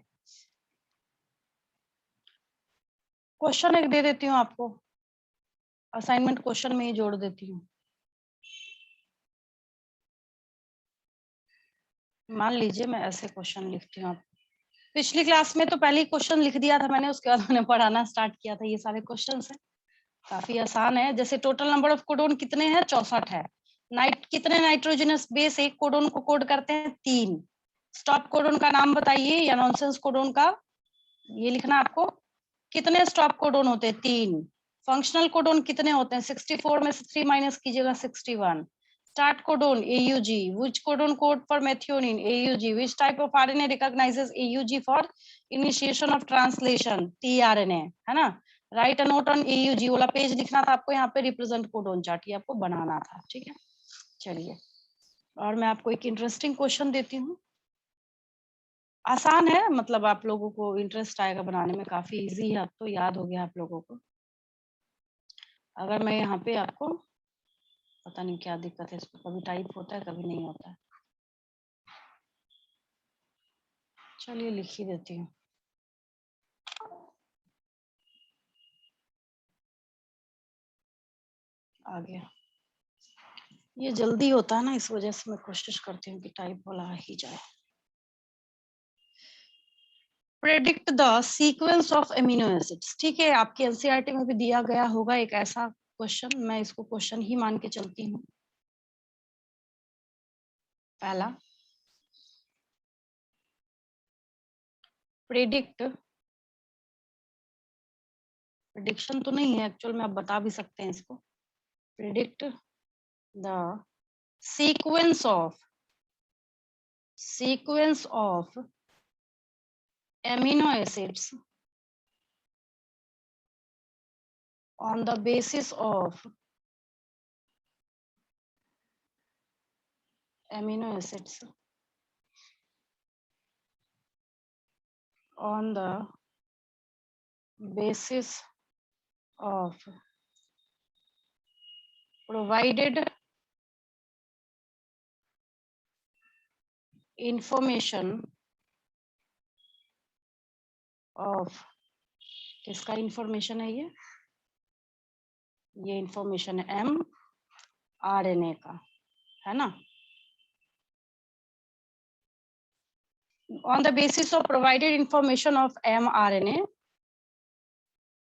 क्वेश्चन एक दे देती हूँ आपको, असाइनमेंट क्वेश्चन में ही जोड़ देती हूँ। मान लीजिए मैं ऐसे क्वेश्चन लिखती हूँ, पिछली क्लास में तो पहले ही क्वेश्चन लिख दिया था मैंने, उसके बाद मैंने पढ़ाना स्टार्ट किया था। ये सारे क्वेश्चन है, काफी आसान है। जैसे टोटल नंबर ऑफ कोडोन कितने हैं, 64 है। कितने नाइट्रोजनस बेस एक कोडोन को कोड करते हैं, 3। स्टॉप कोडोन का नाम बताइए, या नॉनसेंस कोडोन का, ये लिखना आपको। कितने स्टॉप कोडोन होते हैं, 3। फंक्शनल कोडोन कितने होते हैं, 64 में से 3 माइनस कीजिएगा, 61। Start codon AUG, which codon code for methionine, AUG, which type of RNA recognizes AUG for initiation of translation, tRNA, है ना। Right a note on AUG वाला पेज लिखना था आपको, यहाँ पे रिप्रेजेंट कोडोन चार्ट ये आपको बनाना था, ठीक है। चलिए, और मैं आपको एक इंटरेस्टिंग क्वेश्चन देती हूँ, आसान है, मतलब आप लोगों को इंटरेस्ट आएगा बनाने में, काफी इजी है, अब तो याद हो गया आप लोगों को। अगर मैं यहाँ पे आपको, पता नहीं क्या दिक्कत है इसको, कभी टाइप होता है कभी नहीं होता है, चलिए लिख ही देती हूँ। आ गया, ये जल्दी होता है ना, इस वजह से मैं कोशिश करती हूँ कि टाइप वाला ही जाए। Predict the sequence of amino acids, ठीक है, आपके एनसीईआरटी में भी दिया गया होगा एक ऐसा क्वेश्चन, मैं इसको क्वेश्चन ही मान के चलती हूँ। पहला, प्रेडिक्शन तो नहीं है एक्चुअल में, आप बता भी सकते हैं इसको, predict the sequence of amino acids on the basis of amino acids on the basis of provided information of, किसका इंफॉर्मेशन है ये इंफॉर्मेशन है mRNA का, है ना। On the basis of provided information of mRNA,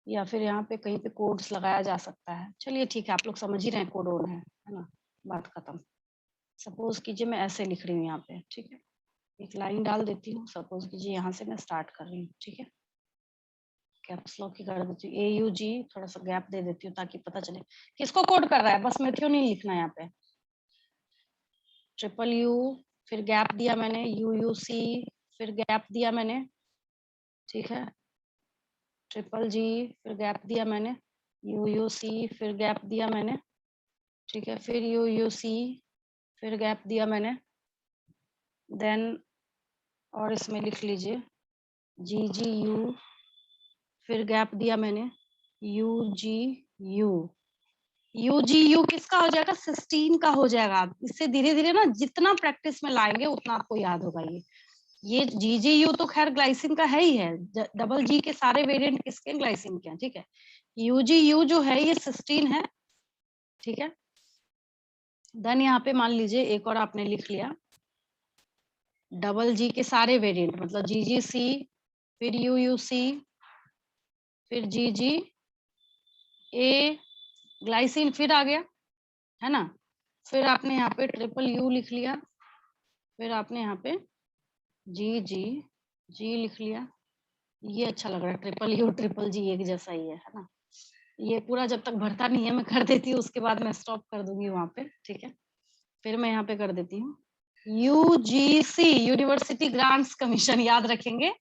या फिर यहाँ पे कहीं पे कोड्स लगाया जा सकता है, चलिए ठीक है, आप लोग समझ ही रहे हैं कोडोन है ना, बात खत्म। सपोज कीजिए मैं ऐसे लिख रही हूँ यहाँ पे, ठीक है, एक लाइन डाल देती हूँ, सपोज कीजिए यहाँ से मैं स्टार्ट कर रही हूँ, ठीक है, कैप्स लॉक की कर देती हूँ, AUG, थोड़ा सा गैप दे देती हूँ ताकि पता चले किसको कोड कर रहा है, बस मेथियोनिन लिखना है यहाँ पे, UU, फिर गैप दिया मैंने, UUC, फिर गैप दिया मैंने, ठीक है, GG, फिर गैप दिया मैंने, UUC, फिर गैप दिया मैंने, ठीक है, फिर UUC, फिर गैप दिया मैंने, देन और इसमें लिख लीजिए GGU, फिर गैप दिया मैंने, UGU किसका हो जाएगा, सिस्टीन का हो जाएगा। इससे धीरे धीरे ना जितना प्रैक्टिस में लाएंगे उतना आपको याद होगा। ये GGU तो खैर ग्लाइसिन का है ही है, डबल G के सारे वेरिएंट किसके, ग्लाइसिन के हैं, ठीक है। UGU जो है ये सिस्टीन है, ठीक है। देन यहाँ पे मान लीजिए एक और आपने लिख लिया, डबल G के सारे वेरिएंट, मतलब GGC, फिर UUC, फिर GGA, ग्लाइसिन फिर आ गया, है ना। फिर आपने यहाँ पे UU लिख लिया, फिर आपने यहाँ पे GG लिख लिया, ये अच्छा लग रहा है, UU GG एक जैसा ही है ना। ये पूरा जब तक भरता नहीं है मैं कर देती हूँ, उसके बाद मैं स्टॉप कर दूंगी वहां पे, ठीक है। फिर मैं यहाँ पे कर देती हूँ UGC, यूनिवर्सिटी ग्रांट्स कमीशन, याद रखेंगे,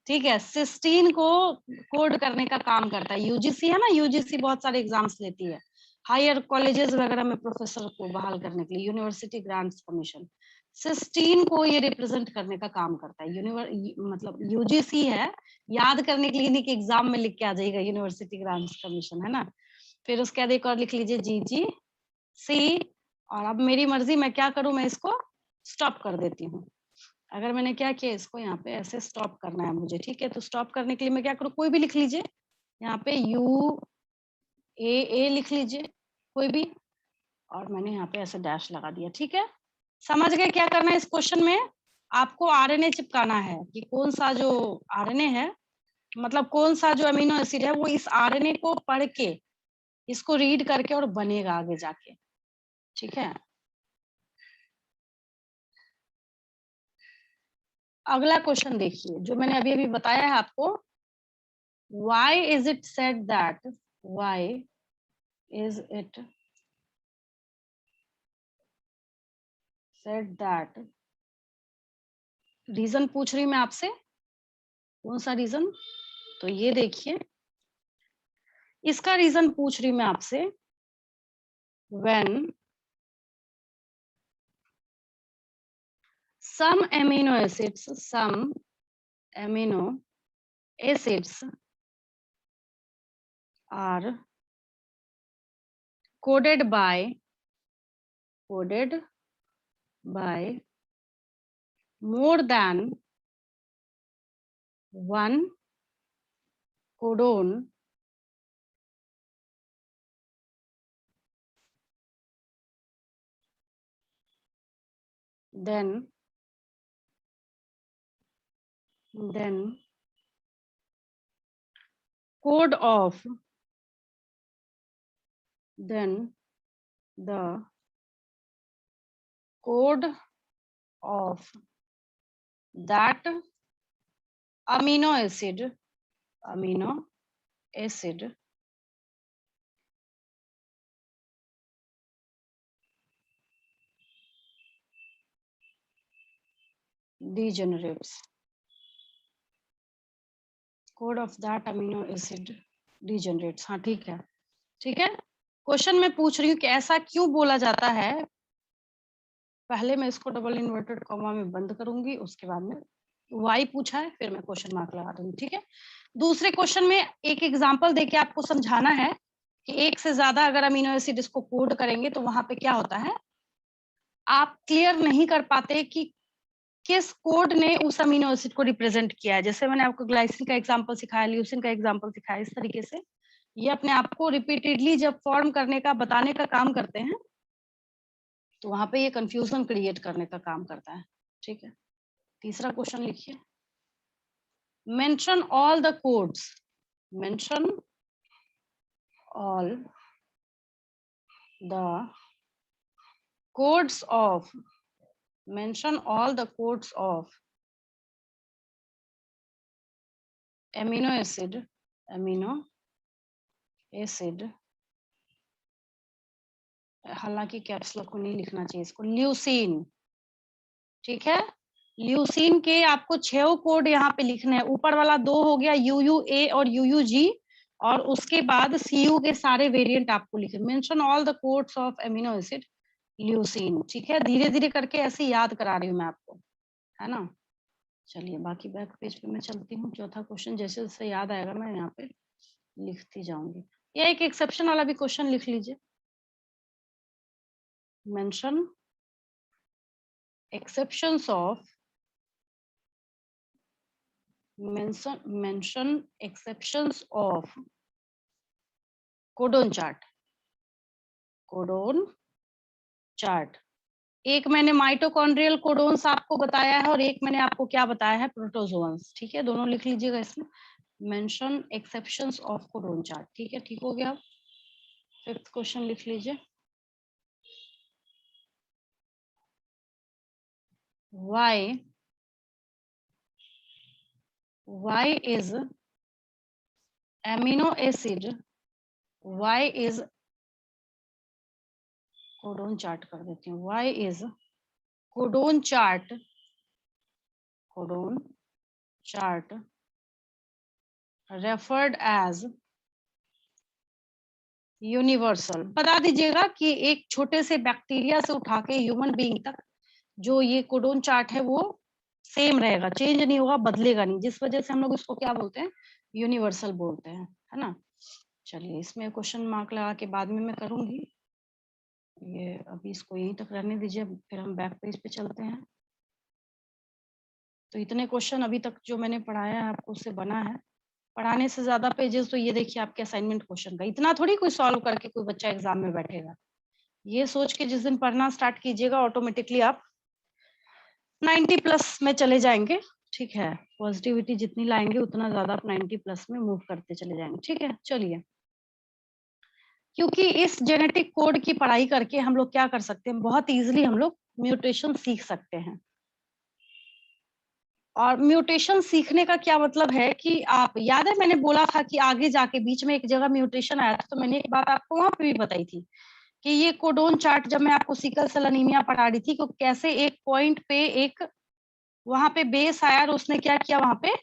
ठीक है। सिस्टीन को कोड करने का काम करता है, UGC है ना, UGC बहुत सारे एग्जाम्स लेती है, हायर कॉलेजेस वगैरह में प्रोफेसर को बहाल करने के लिए, यूनिवर्सिटी ग्रांट्स कमीशन सिस्टीन को ये रिप्रेजेंट करने का काम करता है। मतलब UGC है, याद करने के लिए नहीं कि एग्जाम में लिख के आ जाएगा यूनिवर्सिटी ग्रांट्स कमीशन, है ना। फिर उसके बाद एक और लिख लीजिए GGC, और अब मेरी मर्जी मैं क्या करूं, मैं इसको स्टॉप कर देती हूँ। अगर मैंने क्या किया, इसको यहाँ पे ऐसे स्टॉप करना है मुझे, ठीक है। तो स्टॉप करने के लिए मैं क्या करूँ, कोई भी लिख लीजिए, यहाँ पे UAA लिख लीजिए कोई भी, और मैंने यहाँ पे ऐसे डैश लगा दिया, ठीक है। समझ गए क्या करना है इस क्वेश्चन में, आपको RNA चिपकाना है कि कौन सा जो RNA है, मतलब कौन सा जो अमीनो एसिड है वो इस RNA को पढ़ के, इसको रीड करके और बनेगा आगे जाके, ठीक है। अगला क्वेश्चन देखिए जो मैंने अभी अभी बताया है आपको, why is it said that reason पूछ रही मैं आपसे, कौन सा रीजन, तो ये देखिए इसका रीजन पूछ रही मैं आपसे, when some amino acids are coded by more than one codon, then code of the code of that amino acid degenerates. Code of that amino acid degenerates. हाँ ठीक है, ठीक है। क्वेश्चन मैं पूछ रही हूँ कि ऐसा क्यों बोला जाता है। पहले मैं इसको डबल इन्वर्टेड कॉमा में बंद करूंगी, उसके बाद में वाई पूछा है, फिर मैं क्वेश्चन मार्क लगा दूंगी, ठीक है। दूसरे क्वेश्चन में एक एग्जांपल देके आपको समझाना है कि एक से ज्यादा अगर अमीनो एसिड इसको कोड करेंगे तो वहां पे क्या होता है। आप क्लियर नहीं कर पाते कि किस कोड ने उस अमीनो एसिड को रिप्रेजेंट किया है। जैसे मैंने आपको ग्लाइसिन का एग्जांपल सिखाया, ल्यूसिन का एग्जांपल सिखाया, इस तरीके से ये अपने आप को रिपीटेडली जब फॉर्म करने का, बताने का काम करते हैं तो वहां पे ये कंफ्यूजन क्रिएट करने का काम करता है, ठीक है। तीसरा क्वेश्चन लिखिए, mention all the codes, mention all the codes of, mention all the codes of amino acid हालांकि कैप्स लॉक को नहीं लिखना चाहिए इसको, ल्यूसीन, ठीक है। ल्यूसीन के आपको 6 कोड यहाँ पे लिखने हैं। ऊपर वाला 2 हो गया UUA और UUG, और उसके बाद CU के सारे वेरिएंट आपको लिखे। Mention all the codes of amino acid leucine, ठीक है। धीरे धीरे करके ऐसे याद करा रही हूँ मैं आपको, है ना। चलिए बाकी बैक पेज पे मैं चलती हूँ। चौथा क्वेश्चन जैसे जैसे याद आएगा मैं यहाँ पे लिखती जाऊंगी। या एक एक्सेप्शन वाला भी क्वेश्चन लिख लीजिए, mention exceptions of, mention exceptions of codon chart. एक मैंने माइटोकॉन्ड्रियल कोडोन्स आपको बताया है और एक मैंने आपको क्या बताया है, प्रोटोजोन्स, ठीक है। दोनों लिख लीजिएगा इसमें, mention exceptions of codon chart, ठीक है। ठीक हो गया। फिफ्थ क्वेश्चन लिख लीजिए, why is amino acid, why is, codon chart कर देती हूँ, why is codon chart referred as universal. बता दीजिएगा कि एक छोटे से बैक्टीरिया से उठा के ह्यूमन बीइंग तक जो ये कोडोन चार्ट है वो सेम रहेगा, चेंज नहीं होगा, बदलेगा नहीं, जिस वजह से हम लोग इसको क्या बोलते हैं, यूनिवर्सल बोलते हैं, है ना। चलिए इसमें क्वेश्चन मार्क लगा के बाद में मैं करूंगी, ये अभी इसको यहीं तक रहने दीजिए, फिर हम बैक पेज पे चलते हैं। तो इतने क्वेश्चन अभी तक जो मैंने पढ़ाया है आपको उससे बना है। पढ़ाने से ज्यादा पेजेस तो ये देखिए आपके असाइनमेंट क्वेश्चन का, इतना थोड़ी कोई सॉल्व करके कोई बच्चा एग्जाम में बैठेगा। ये सोच के जिस दिन पढ़ना स्टार्ट कीजिएगा ऑटोमेटिकली आप 90+ में चले जाएंगे, ठीक है। पॉजिटिविटी जितनी लाएंगे उतना ज्यादा आप 90+ में मूव करते चले जाएंगे, ठीक है। चलिए, क्योंकि इस जेनेटिक कोड की पढ़ाई करके हम लोग क्या कर सकते हैं, बहुत इजीली हम लोग म्यूटेशन सीख सकते हैं। और म्यूटेशन सीखने का क्या मतलब है कि आप, याद है मैंने बोला था कि आगे जाके बीच में एक जगह म्यूटेशन आया था, तो मैंने एक बात आपको वहां पे भी बताई थी कि ये कोडोन चार्ट, जब मैं आपको सिकल सेल एनीमिया पढ़ा रही थी, तो कैसे एक पॉइंट पे एक वहां पे बेस आया और उसने क्या किया, वहां पे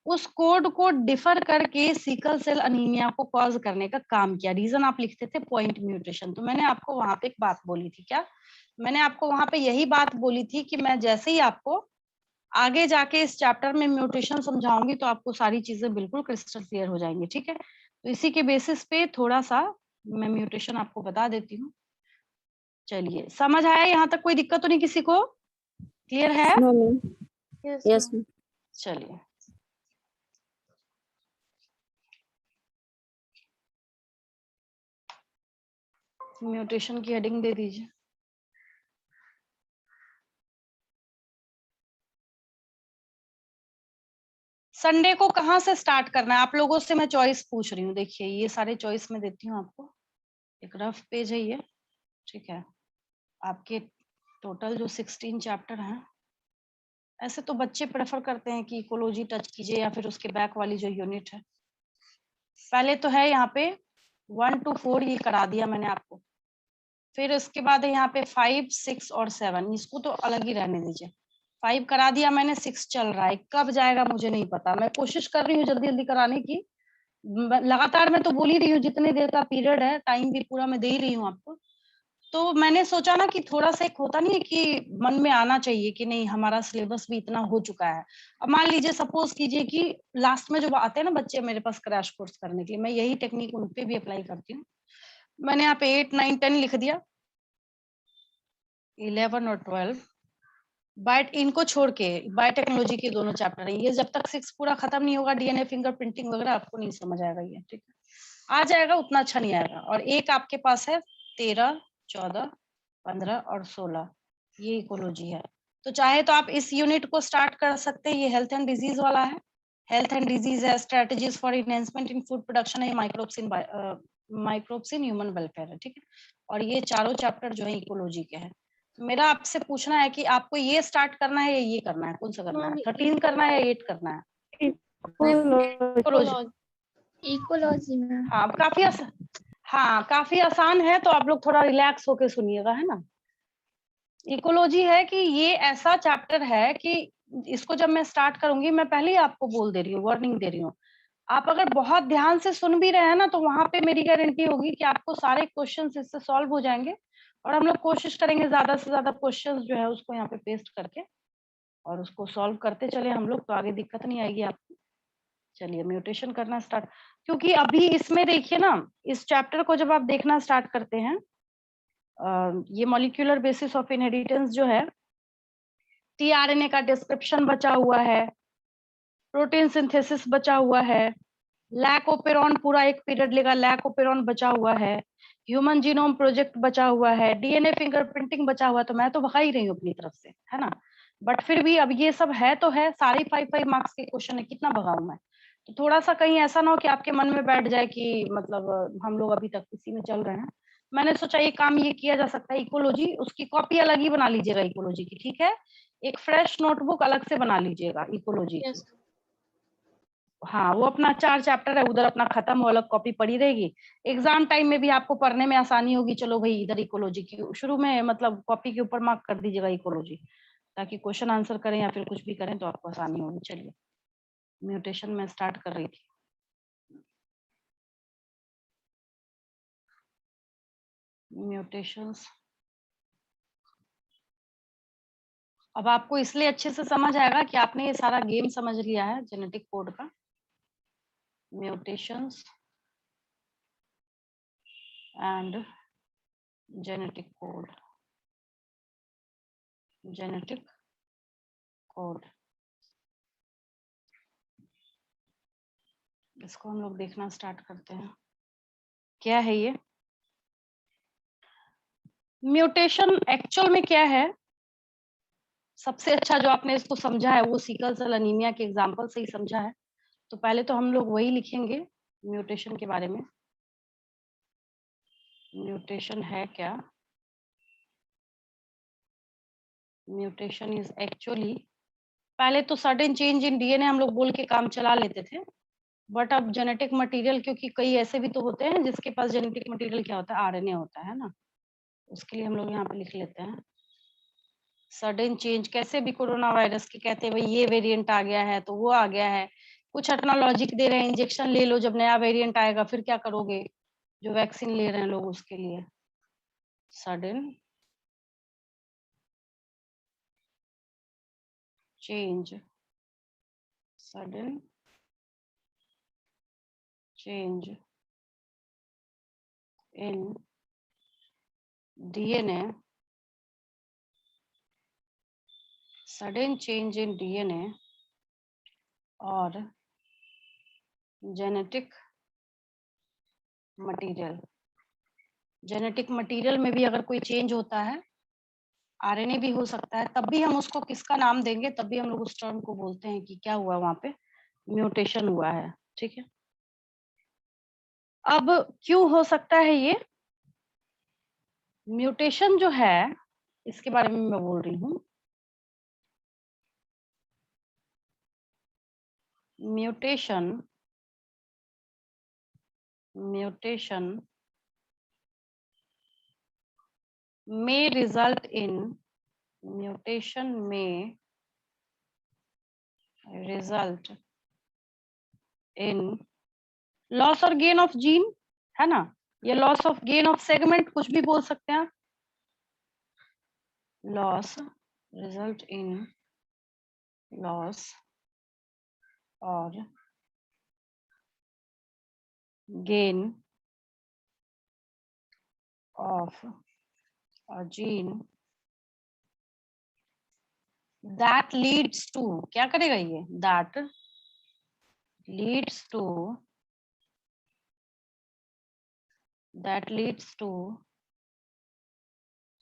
उस कोड को डिफर करके सिकल सेल अनीमिया को कॉज करने का काम किया। रीजन आप लिखते थे पॉइंट म्यूटेशन। तो मैंने आपको वहां पे एक बात बोली थी, क्या मैंने आपको वहां पे यही बात बोली थी कि मैं जैसे ही आपको आगे जाके इस चैप्टर में म्यूटेशन समझाऊंगी तो आपको सारी चीजें बिल्कुल क्रिस्टल क्लियर हो जाएंगी, ठीक है। तो इसी के बेसिस पे थोड़ा सा मैं म्यूटेशन आपको बता देती हूँ। चलिए, समझ आया यहाँ तक? कोई दिक्कत तो नहीं किसी को? क्लियर है? No ma'am. Yes yes ma'am. Ma'am. चलिए, म्यूटेशन की हेडिंग दे दीजिए। संडे को कहाँ से स्टार्ट करना है? आप लोगों से मैं चॉइस पूछ रही हूँ। देखिए, ये सारे चॉइस मैं देती हूँ आपको। एक रफ पेज है ये, ठीक है। आपके टोटल जो 16 चैप्टर हैं, ऐसे तो बच्चे प्रेफर करते हैं कि इकोलॉजी टच कीजिए या फिर उसके बैक वाली जो यूनिट है। पहले तो है यहाँ पे 1 to 4, ये करा दिया मैंने आपको। फिर उसके बाद है यहाँ पे 5, 6 और 7, इसको तो अलग ही रहने दीजिए। 5 करा दिया मैंने, 6 चल रहा है, कब जाएगा मुझे नहीं पता। मैं कोशिश कर रही हूँ जल्दी जल्दी कराने की। लगातार मैं तो बोल ही रही हूँ, जितने देर का पीरियड है टाइम भी पूरा मैं दे ही रही हूँ आपको। तो मैंने सोचा ना कि थोड़ा सा एक होता नहीं है कि मन में आना चाहिए कि नहीं हमारा सिलेबस भी इतना हो चुका है। अब मान लीजिए, सपोज कीजिए कि लास्ट में जो आते हैं ना बच्चे मेरे पास क्रैश कोर्स करने के लिए, मैं यही टेक्निक उन पे भी अप्लाई करती हूँ। मैंने यहाँ पे 8, 9, 10 लिख दिया, 11 और 12 बायो, इनको छोड़ के बायोटेक्नोलॉजी के दोनों चैप्टर है। ये जब तक 6 पूरा खत्म नहीं होगा, डीएनए फिंगरप्रिंटिंग वगैरह आपको नहीं समझ आएगा ये, ठीक है। आ जाएगा, उतना अच्छा नहीं आएगा। और एक आपके पास है 13, 14, 15 और 16, ये इकोलॉजी है। तो चाहे तो आप इस यूनिट को स्टार्ट कर सकते हैं, ये हेल्थ एंड डिजीज वाला है। हेल्थ एंड डिजीज है, strategies for enhancement in food production है, माइक्रोब्स इन ह्यूमन वेलफेयर है, ठीक है। और ये चारों चैप्टर जो है इकोलॉजी के हैं। मेरा आपसे पूछना है कि आपको ये स्टार्ट करना है या ये करना है? कौन सा करना है? 13 करना है या 8 करना है? इकोलॉजी। इकोलॉजी में। हाँ, काफी आसान है, तो आप लोग थोड़ा रिलैक्स होके सुनिएगा, है ना। इकोलॉजी है कि ये ऐसा चैप्टर है कि इसको जब मैं स्टार्ट करूंगी, मैं पहले ही आपको बोल दे रही हूँ, वार्निंग दे रही हूँ। आप अगर बहुत ध्यान से सुन भी रहे हैं ना, तो वहां पे मेरी गारंटी होगी कि आपको सारे क्वेश्चंस इससे सॉल्व हो जाएंगे। और हम लोग कोशिश करेंगे ज्यादा से ज्यादा क्वेश्चंस जो है उसको यहाँ पे पेस्ट करके और उसको सॉल्व करते चले हम लोग, तो आगे दिक्कत नहीं आएगी आपको। चलिए, म्यूटेशन करना स्टार्ट, क्योंकि अभी इसमें देखिए ना, इस चैप्टर को जब आप देखना स्टार्ट करते हैं, ये मॉलिक्यूलर बेसिस ऑफ इनहेरिटेंस जो है, टीआरएनए का डिस्क्रिप्शन बचा हुआ है, प्रोटीन सिंथेसिस बचा हुआ है, लैकोपेरॉन पूरा एक पीरियड लेगा, लैकोपेरॉन बचा हुआ है, ह्यूमन जीनोम प्रोजेक्ट बचा हुआ है, डीएनए फिंगरप्रिंटिंग बचा हुआ है। तो मैं तो भगा ही रही हूँ अपनी तरफ से, है ना। बट फिर भी अब ये सब है तो है, सारे 5 मार्क्स के क्वेश्चन है, कितना भगाऊं मैं। तो थोड़ा सा कहीं ऐसा ना हो कि आपके मन में बैठ जाए कि मतलब हम लोग अभी तक इसी में चल रहे हैं। मैंने सोचा ये काम ये किया जा सकता है, इकोलॉजी उसकी कॉपी अलग ही बना लीजिएगा इकोलॉजी की, ठीक है। एक फ्रेश नोटबुक अलग से बना लीजिएगा इकोलॉजी की। यस। हाँ, वो अपना 4 चैप्टर है उधर अपना खत्म हो, अलग कॉपी पड़ी रहेगी। एग्जाम टाइम में भी आपको पढ़ने में आसानी होगी। चलो भाई, इधर इकोलॉजी की शुरू में मतलब कॉपी के ऊपर मार्क कर दीजिएगा इकोलॉजी, ताकि क्वेश्चन आंसर करें या फिर कुछ भी करें तो आपको आसानी होगी। चलिए, म्यूटेशन में स्टार्ट कर रही थी। म्यूटेशंस अब आपको इसलिए अच्छे से समझ आएगा कि आपने ये सारा गेम समझ लिया है जेनेटिक कोड का। Mutations and genetic code, genetic code, इसको हम लोग देखना स्टार्ट करते हैं। क्या है ये म्यूटेशन? एक्चुअल में क्या है? सबसे अच्छा जो आपने इसको समझा है वो सिकल सेल एनीमिया के एग्जांपल से ही समझा है। तो पहले तो हम लोग वही लिखेंगे म्यूटेशन के बारे में। म्यूटेशन है क्या? म्यूटेशन इज एक्चुअली, पहले तो सडन चेंज इन डीएनए हम लोग बोल के काम चला लेते थे। बट अब जेनेटिक मटेरियल, क्योंकि कई ऐसे भी तो होते हैं जिसके पास जेनेटिक मटेरियल क्या होता है, आरएनए होता है ना, उसके लिए हम लोग यहाँ पे लिख लेते हैं सडन चेंज। कैसे भी कोरोना वायरस के कहते हैं भाई ये वेरिएंट आ गया है तो वो आ गया है, कुछ अपना लॉजिक दे रहे हैं, इंजेक्शन ले लो, जब नया वेरिएंट आएगा फिर क्या करोगे, जो वैक्सीन ले रहे हैं लोग उसके लिए। Sudden change, sudden change in DNA, sudden change in DNA और जेनेटिक मटेरियल। जेनेटिक मटेरियल में भी अगर कोई चेंज होता है, आरएनए भी हो सकता है, तब भी हम उसको किसका नाम देंगे, तब भी हम लोग उस टर्म को बोलते हैं कि क्या हुआ वहां पे, म्यूटेशन हुआ है। ठीक है, अब क्यों हो सकता है ये म्यूटेशन जो है, इसके बारे में मैं बोल रही हूँ। Mutation may result in loss और गेन ऑफ जीन, है ना, ये loss of gain of segment कुछ भी बोल सकते हैं। लॉस रिजल्ट इन लॉस और gain of a gene that leads to, क्या करेगा ये, that leads to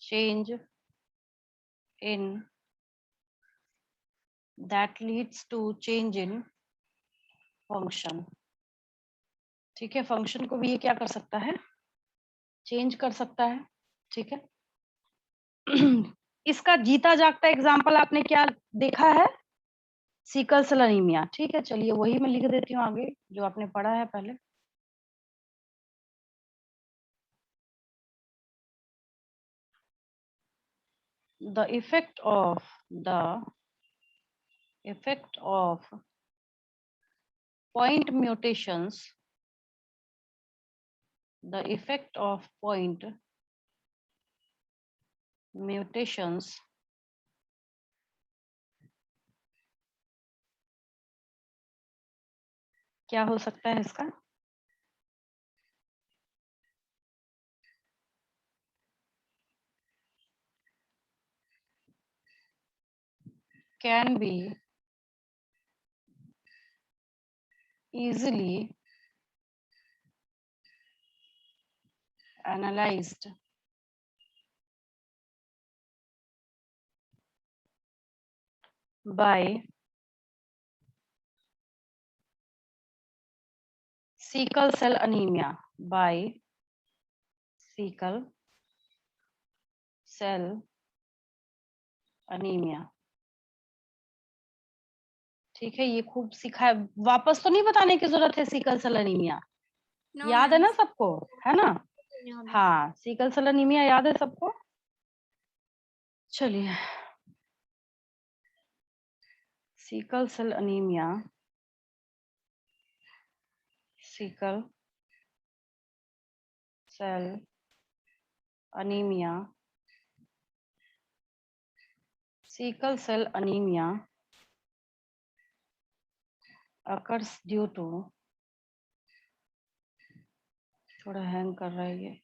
change in function। ठीक है, फंक्शन को भी ये क्या कर सकता है, चेंज कर सकता है। ठीक है, इसका जीता जागता एग्जाम्पल आपने क्या देखा है, सिकल सेल एनीमिया। ठीक है, चलिए वही मैं लिख देती हूँ आगे जो आपने पढ़ा है पहले। The effect of point mutations, क्या हो सकता है इसका, can be easily analyzed by sickle cell anemia, ठीक है, ये खूब सीखा है, वापस तो नहीं बताने की जरूरत है। सिकल सेल एनीमिया याद है ना सबको, है ना, हाँ, सिकल सेल एनीमिया याद है सबको। चलिए, sickle cell anaemia, sickle cell anaemia occurs due to, थोड़ा हैंग कर रहा है ये,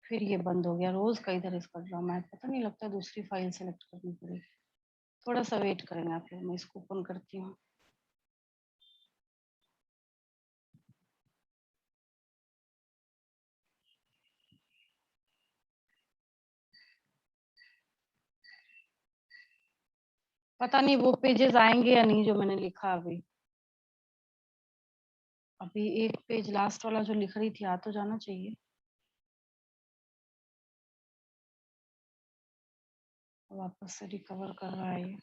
फिर ये बंद हो गया। रोज का इधर इसका ड्रामा है, पता नहीं लगता दूसरी फाइल सेलेक्ट करनी पड़ेगी। थोड़ा सा वेट करेंगे आप लोग, मैं इसको ओपन करती हूँ। पता नहीं वो पेजेस आएंगे या नहीं जो मैंने लिखा अभी एक पेज लास्ट वाला जो लिख रही थी आ तो जाना चाहिए। वापस से रिकवर कर रहा है ये।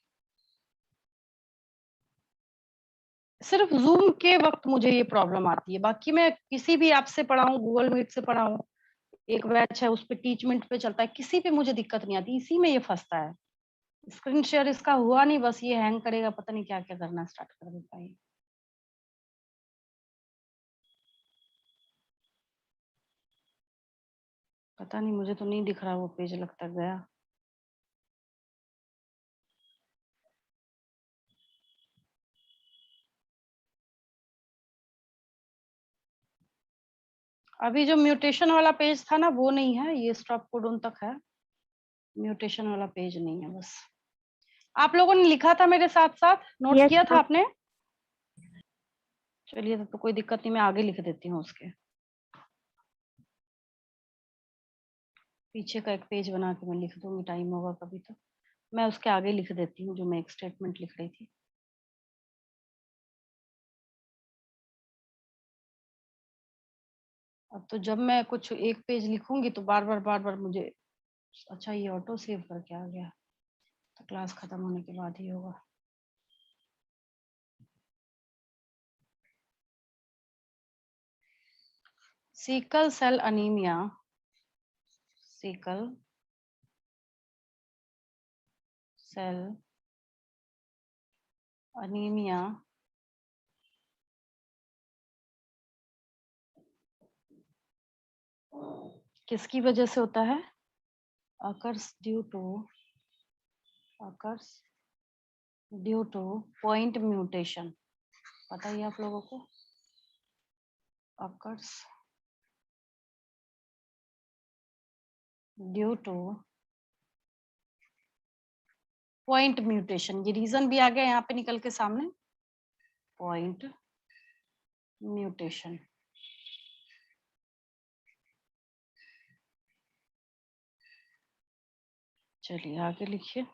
सिर्फ जूम के वक्त मुझे ये प्रॉब्लम आती है, बाकी मैं किसी भी ऐप से पढ़ाऊँ, गूगल मीट से पढ़ाऊँ, एक बैच है उस पे टीचमेंट पे चलता है, किसी पे मुझे दिक्कत नहीं आती, इसी में ये फंसता है। स्क्रीन शेयर इसका हुआ नहीं, बस ये हैंग करेगा, पता नहीं क्या क्या करना स्टार्ट कर देता है। पता नहीं, मुझे तो नहीं दिख रहा वो पेज, लगता गया। अभी जो म्यूटेशन वाला पेज था ना वो नहीं है, ये स्टॉप कोडोन तक है, म्यूटेशन वाला पेज नहीं है। बस आप लोगों ने लिखा था मेरे साथ साथ, नोट Yes, किया था ma'am. आपने? चलिए तो कोई दिक्कत नहीं, मैं आगे लिख देती हूँ उसके पीछे का एक पेज बना के मैं लिख दूंगी, टाइम होगा कभी तो मैं उसके आगे लिख देती हूँ जो मैं एक स्टेटमेंट लिख रही थी। अब तो जब मैं कुछ एक पेज लिखूंगी तो बार बार मुझे, अच्छा ये ऑटो सेव करके आ गया, तो क्लास खत्म होने के बाद ही होगा। Sickle cell anaemia, sickle cell anaemia किसकी वजह से होता है? occurs due to point mutation, पता ही आप लोगों को? occurs due to point mutation, ये रीजन भी आ गया यहाँ पे निकल के सामने, point mutation। चलिए आगे लिखिए।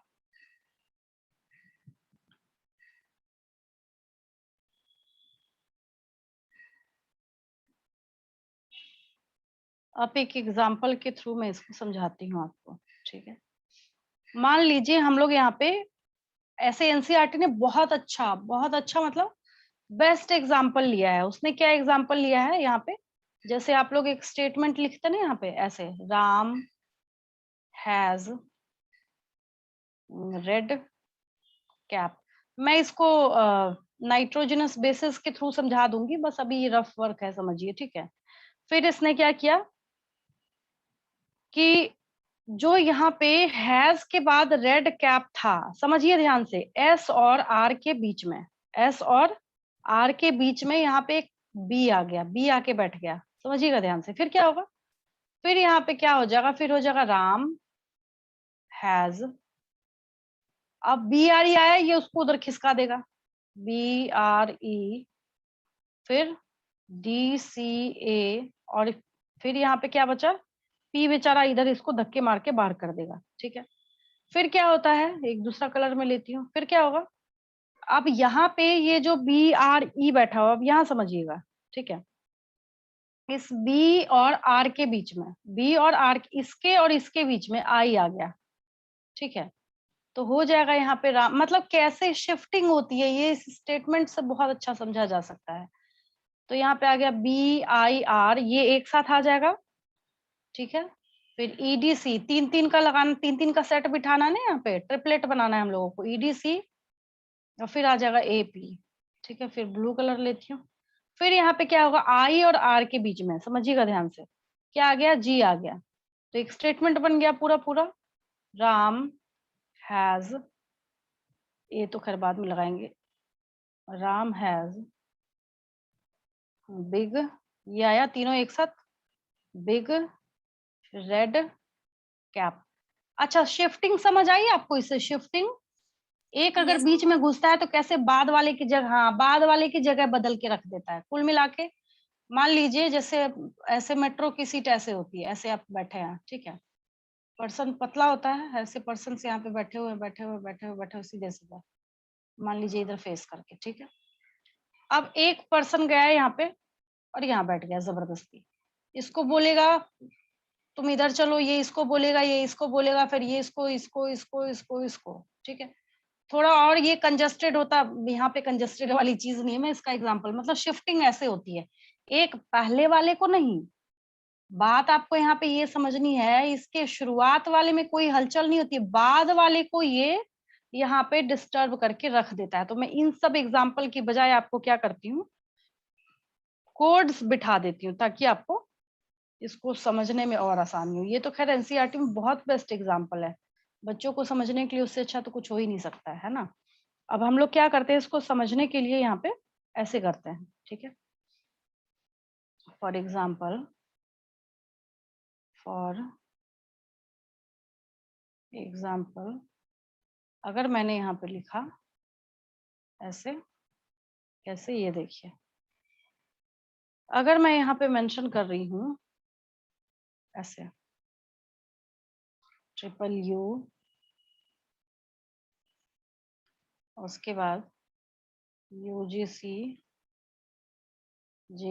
अब एक एग्जाम्पल के थ्रू मैं इसको समझाती हूँ आपको, ठीक है? मान लीजिए हम लोग यहाँ पे ऐसे एनसीईआरटी ने बहुत अच्छा मतलब बेस्ट एग्जाम्पल लिया है। उसने क्या एग्जाम्पल लिया है यहाँ पे? जैसे आप लोग एक स्टेटमेंट लिखते ना यहाँ पे ऐसे, राम हैज रेड कैप। मैं इसको नाइट्रोजनस बेसिस के थ्रू समझा दूंगी, बस अभी ये रफ वर्क है, समझिए, ठीक है? फिर इसने क्या किया कि जो यहाँ पे हैज के बाद रेड कैप था, समझिए ध्यान से, एस और आर के बीच में, एस और आर के बीच में यहाँ पे एक बी आ गया, बी आके बैठ गया, समझिएगा ध्यान से। फिर क्या होगा? फिर यहाँ पे क्या हो जाएगा? फिर हो जाएगा राम हैज, अब बी आर ई आया, ये उसको उधर खिसका देगा, बी आर ई, फिर डी सी ए, और फिर यहाँ पे क्या बचा? पी बेचारा इधर इसको धक्के मार के बाहर कर देगा, ठीक है? फिर क्या होता है, एक दूसरा कलर में लेती हूँ, फिर क्या होगा? अब यहाँ पे ये जो बी आर ई बैठा हुआ, अब यहाँ समझिएगा, ठीक है? इस बी और आर के बीच में, बी और आर, इसके और इसके बीच में आई आ गया, ठीक है? तो हो जाएगा यहाँ पे राम, मतलब कैसे शिफ्टिंग होती है ये इस स्टेटमेंट से बहुत अच्छा समझा जा सकता है। तो यहाँ पे आ गया बी आई आर, ये एक साथ आ जाएगा, ठीक है? फिर ईडीसी, तीन तीन का लगाना, तीन तीन का सेट बिठाना है ना, यहाँ पे ट्रिपलेट बनाना है हम लोगों को, ईडीसी, और फिर आ जाएगा एपी, ठीक है? फिर ब्लू कलर लेती हूँ। फिर यहाँ पे क्या होगा? आई और आर के बीच में, समझिएगा ध्यान से, क्या आ गया? जी आ गया। तो एक स्टेटमेंट बन गया पूरा पूरा, राम हैज, ये तो खैर बाद में लगाएंगे, राम हैज बिग, ये आया तीनों एक साथ, बिग रेड कैप। अच्छा, शिफ्टिंग समझ आई आपको? इससे शिफ्टिंग, एक अगर Yes, बीच में घुसता है तो कैसे बाद वाले की जगह, हाँ, बाद वाले की जगह बदल के रख देता है। कुल मिला के मान लीजिए जैसे ऐसे मेट्रो की सीट ऐसे होती है, ऐसे आप बैठे हैं, ठीक है? पर्सन पतला होता है, ऐसे पर्सन से यहाँ पे बैठे हुए सीधे सीधा, मान लीजिए इधर फेस करके, ठीक है? अब एक पर्सन गया है यहाँ पे और यहाँ बैठ गया जबरदस्ती, इसको बोलेगा तुम इधर चलो, ये इसको बोलेगा, ये इसको बोलेगा, फिर ये इसको, ठीक है? थोड़ा और ये कंजस्टेड होता, यहाँ पे कंजस्टेड वाली चीज नहीं है, मैं इसका एग्जांपल, मतलब शिफ्टिंग ऐसे होती है, एक पहले वाले को नहीं, बात आपको यहाँ पे ये समझनी है, इसके शुरुआत वाले में कोई हलचल नहीं होती है, बाद वाले को ये यहाँ पे डिस्टर्ब करके रख देता है। तो मैं इन सब एग्जाम्पल की बजाय आपको क्या करती हूँ, कोड्स बिठा देती हूँ ताकि आपको इसको समझने में और आसानी हो। ये तो खैर एनसीईआरटी में बहुत बेस्ट एग्जाम्पल है, बच्चों को समझने के लिए उससे अच्छा तो कुछ हो ही नहीं सकता है ना। अब हम लोग क्या करते हैं, इसको समझने के लिए यहाँ पे ऐसे करते हैं, ठीक है। फॉर एग्जाम्पल, अगर मैंने यहाँ पे लिखा ऐसे, कैसे, ये देखिए, अगर मैं यहाँ पे मेंशन कर रही हूँ ऐसे U, उसके बाद UGC, G,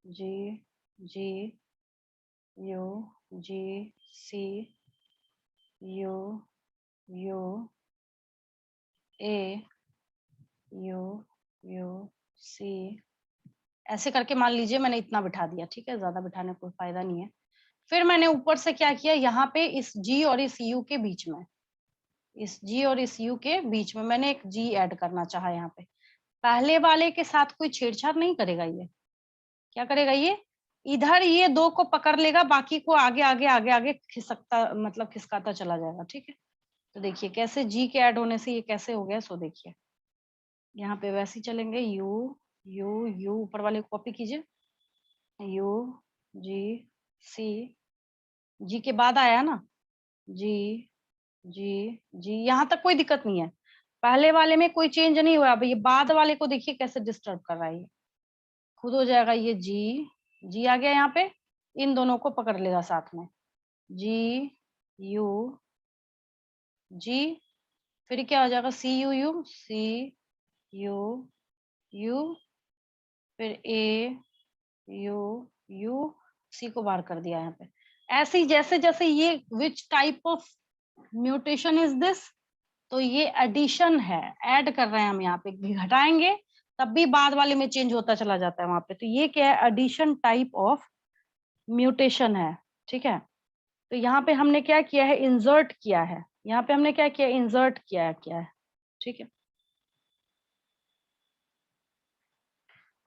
UGC, UC, ऐसे करके मान लीजिए मैंने इतना बिठा दिया, ठीक है, ज्यादा बिठाने का कोई फायदा नहीं है। फिर मैंने ऊपर से क्या किया, यहाँ पे इस G और इस U के बीच में, इस G और इस U के बीच में मैंने एक G ऐड करना चाहा। यहाँ पे पहले वाले के साथ कोई छेड़छाड़ नहीं करेगा, ये क्या करेगा, ये इधर ये दो को पकड़ लेगा, बाकी को आगे आगे आगे आगे खिसकता, मतलब खिसकाता चला जाएगा, ठीक है। तो देखिए कैसे G के ऐड होने से ये कैसे हो गया, सो देखिए यहाँ पे वैसे ही चलेंगे, U ऊपर वाले को कॉपी कीजिए, UGC, G के बाद आया ना, G, यहाँ तक कोई दिक्कत नहीं है, पहले वाले में कोई चेंज नहीं हुआ। अब ये बाद वाले को देखिए कैसे डिस्टर्ब कर रहा है, ये खुद हो जाएगा, ये G आ गया, यहाँ पे इन दोनों को पकड़ लेगा साथ में, G, U, G, फिर क्या हो जाएगा, CU, फिर U, C को बाहर कर दिया यहाँ पे। ऐसे ही जैसे जैसे ये which type of mutation is this, तो ये एडिशन है, ऐड कर रहे हैं हम, यहाँ पे घटाएंगे तब भी बाद वाले में चेंज होता चला जाता है वहां पे। तो ये क्या है, एडिशन टाइप ऑफ म्यूटेशन है, ठीक है। तो यहाँ पे हमने क्या किया है, इंसर्ट किया है, यहाँ पे हमने क्या किया, इंसर्ट किया है, ठीक है।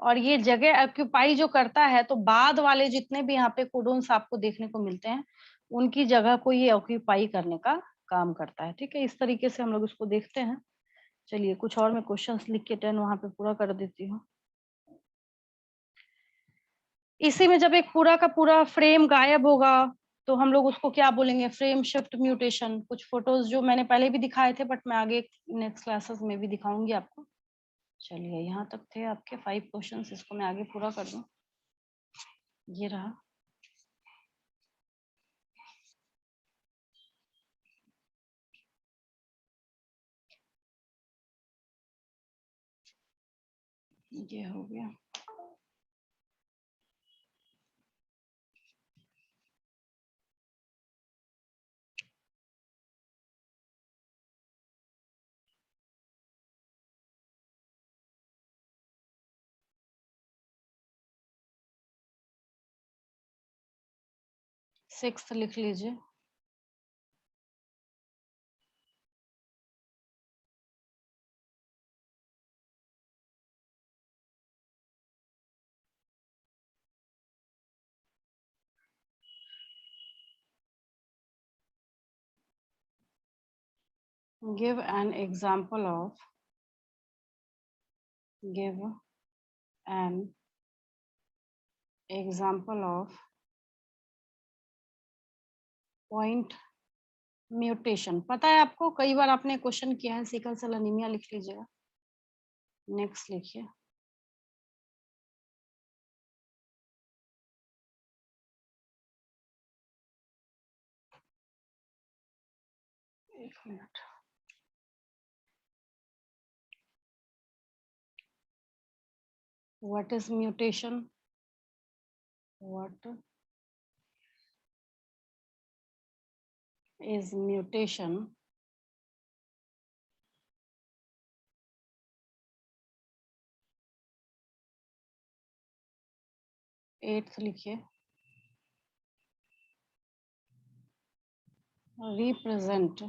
और ये जगह ऑक्यूपाई जो करता है, तो बाद वाले जितने भी यहाँ पे कोडोन्स आपको देखने को मिलते हैं, उनकी जगह को ये ऑक्यूपाई करने का काम करता है, ठीक है। इस तरीके से हम लोग इसको देखते हैं। चलिए कुछ और मैं क्वेश्चंस लिख के 10 वहां पे पूरा कर देती हूँ। इसी में जब एक पूरा का पूरा फ्रेम गायब होगा तो हम लोग उसको क्या बोलेंगे, फ्रेम शिफ्ट म्यूटेशन। कुछ फोटोज जो मैंने पहले भी दिखाए थे, बट मैं आगे नेक्स्ट क्लासेस में भी दिखाऊंगी आपको। चलिए यहाँ तक थे आपके 5 क्वेश्चंस, इसको मैं आगे पूरा कर दूं। ये रहा, ये हो गया। सिक्स्थ लिख लीजिए। Give an example of point mutation. पता है आपको, कई बार आपने क्वेश्चन किया है, सिकल सेल एनीमिया लिख लीजिएगा। नेक्स्ट लिखिए, एक minute. What is mutation, what is mutation, eighth लिखिए, रिप्रेजेंट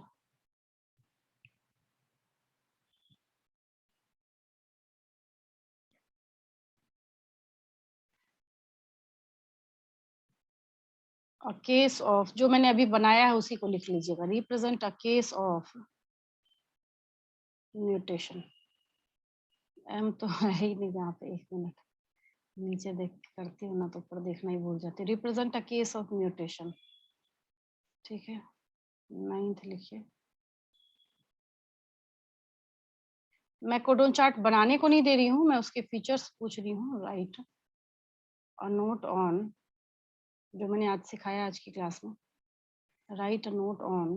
अ केस ऑफ, जो मैंने अभी बनाया है उसी को लिख लीजिएगा, represent a case of mutation. एम तो है ही नहीं यहाँ पे, एक मिनट नीचे देख के करती हूँ ना तो ऊपर देखना ही भूल जाती हूँ। Represent a case of mutation, ठीक है, 9th लिखिए। मैं कोडोन चार्ट बनाने को नहीं दे रही हूँ, मैं उसके फीचर्स पूछ रही हूँ। राइट अ नोट ऑन, जो मैंने आज सिखाया आज की क्लास में, right a note on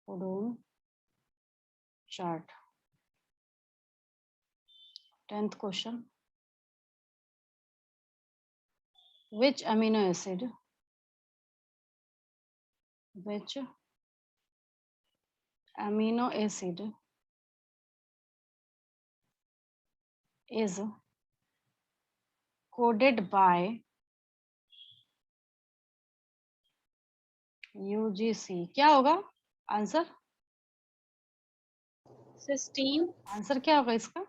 codon chart. 10th question, which amino acid is coded by UGC? क्या होगा आंसर? सिस्टीन। आंसर क्या होगा इसका?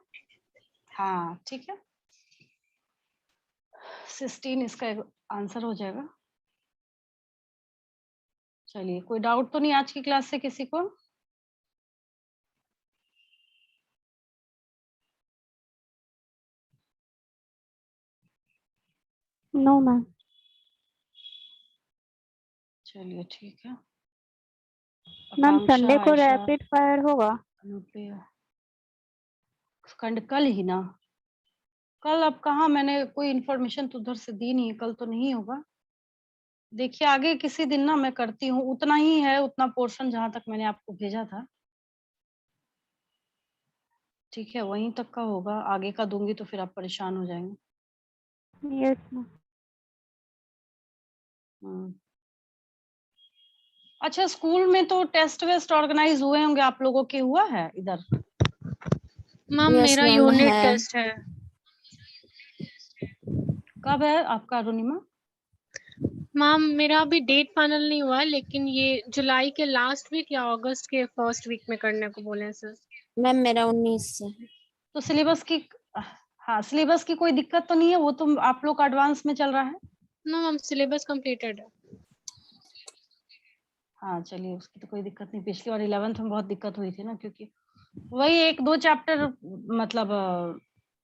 हाँ ठीक है, सिस्टीन इसका आंसर हो जाएगा। चलिए, कोई डाउट तो नहीं आज की क्लास से किसी को? No ma'am. चलिए ठीक है। मैम आकांक्षा, संडे को आयशा, रैपिड फायर होगा? अनुप्रिया, कल ही ना, कल अब कहाँ, मैंने कोई इन्फॉर्मेशन तो उधर से दी नहीं है, कल तो नहीं होगा। देखिए आगे किसी दिन ना मैं करती हूँ, उतना ही है, उतना पोर्शन जहां तक मैंने आपको भेजा था, ठीक है, वहीं तक का होगा। आगे का दूंगी तो फिर आप परेशान हो जाएंगे। Yes ma'am. अच्छा, स्कूल में तो टेस्ट वेस्ट ऑर्गेनाइज हुए होंगे आप लोगों के, हुआ है इधर? मैम Yes, मेरा ma'am, यूनिट है। टेस्ट है। कब है आपका अरुणिमा? मैम मेरा अभी डेट फाइनल नहीं हुआ है, लेकिन ये जुलाई के लास्ट वीक या अगस्त के फर्स्ट वीक में करने को बोले हैं सर। मैम मेरा 19 से है। तो सिलेबस की, हाँ सिलेबस की कोई दिक्कत तो नहीं है, वो तो आप लोग का एडवांस में चल रहा है? नो मैम, सिलेबस कंप्लीटेड है। हाँ चलिए, उसकी तो कोई दिक्कत नहीं। पिछली बार 11th में बहुत दिक्कत हुई थी ना, क्योंकि वही 1-2 चैप्टर, मतलब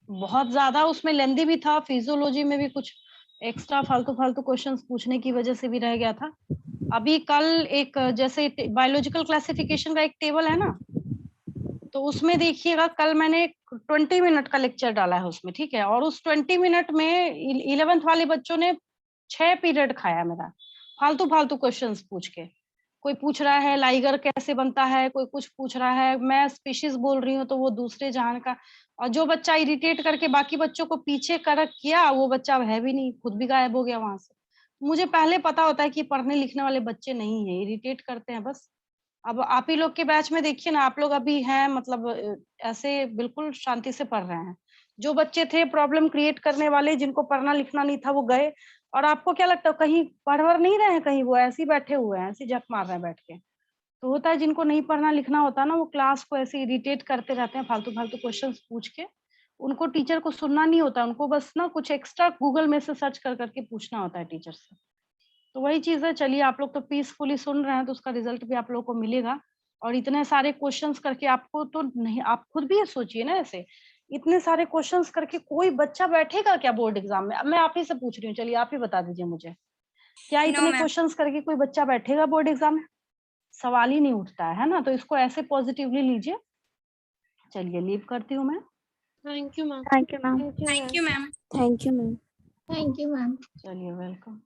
बहुत ज्यादा उसमें लेंदी भी था। फिजियोलॉजी में भी कुछ एक्स्ट्रा फालतू फालतू क्वेश्चंस पूछने की वजह से भी रह गया था। अभी कल एक, जैसे बायोलॉजिकल क्लासिफिकेशन का एक टेबल है ना, तो उसमें देखिएगा, कल मैंने 20 मिनट का लेक्चर डाला है उसमें, ठीक है, और उस 20 मिनट में 11th वाले बच्चों ने 6 पीरियड खाया मेरा, फालतू फालतू क्वेश्चंस पूछ के। कोई पूछ रहा है लाइगर कैसे बनता है, कोई कुछ पूछ रहा है, मैं स्पीशीज बोल रही हूँ तो वो दूसरे जहान का। और जो बच्चा इरिटेट करके बाकी बच्चों को पीछे कर किया, वो बच्चा है भी नहीं, खुद भी गायब हो गया वहां से। मुझे पहले पता होता है कि पढ़ने लिखने वाले बच्चे नहीं है, इरिटेट करते हैं बस। अब आप ही लोग के बैच में देखिए ना, आप लोग अभी हैं, मतलब ऐसे बिल्कुल शांति से पढ़ रहे हैं। जो बच्चे थे प्रॉब्लम क्रिएट करने वाले, जिनको पढ़ना लिखना नहीं था, वो गए। और आपको क्या लगता है कहीं पढ़ वढ़ नहीं रहे हैं, कहीं वो ऐसे ही बैठे हुए हैं, ऐसे झक मार रहे हैं बैठ के? तो होता है जिनको नहीं पढ़ना लिखना होता ना, वो क्लास को ऐसे इरिटेट करते रहते हैं, फालतू फालतू क्वेश्चंस पूछ के। उनको टीचर को सुनना नहीं होता, उनको बस ना कुछ एक्स्ट्रा गूगल में से सर्च कर करके पूछना होता है टीचर से। तो वही चीज है। चलिए, आप लोग तो पीसफुली सुन रहे हैं, तो उसका रिजल्ट भी आप लोग को मिलेगा। और इतने सारे क्वेश्चंस करके आपको तो नहीं, आप खुद भी ये सोचिए ना, ऐसे इतने सारे क्वेश्चंस करके कोई बच्चा बैठेगा क्या बोर्ड एग्जाम में? अब मैं आप ही से पूछ रही हूँ, चलिए आप ही बता दीजिए मुझे, क्या इतने क्वेश्चंस करके कोई बच्चा बैठेगा बोर्ड एग्जाम में? सवाल ही नहीं उठता है ना। तो इसको ऐसे पॉजिटिवली लीजिए। चलिए, लीव करती हूँ मैं। Thank you ma'am. Thank you ma'am. Thank you ma'am. Thank you ma'am. Thank you ma'am. चलिए, वेलकम।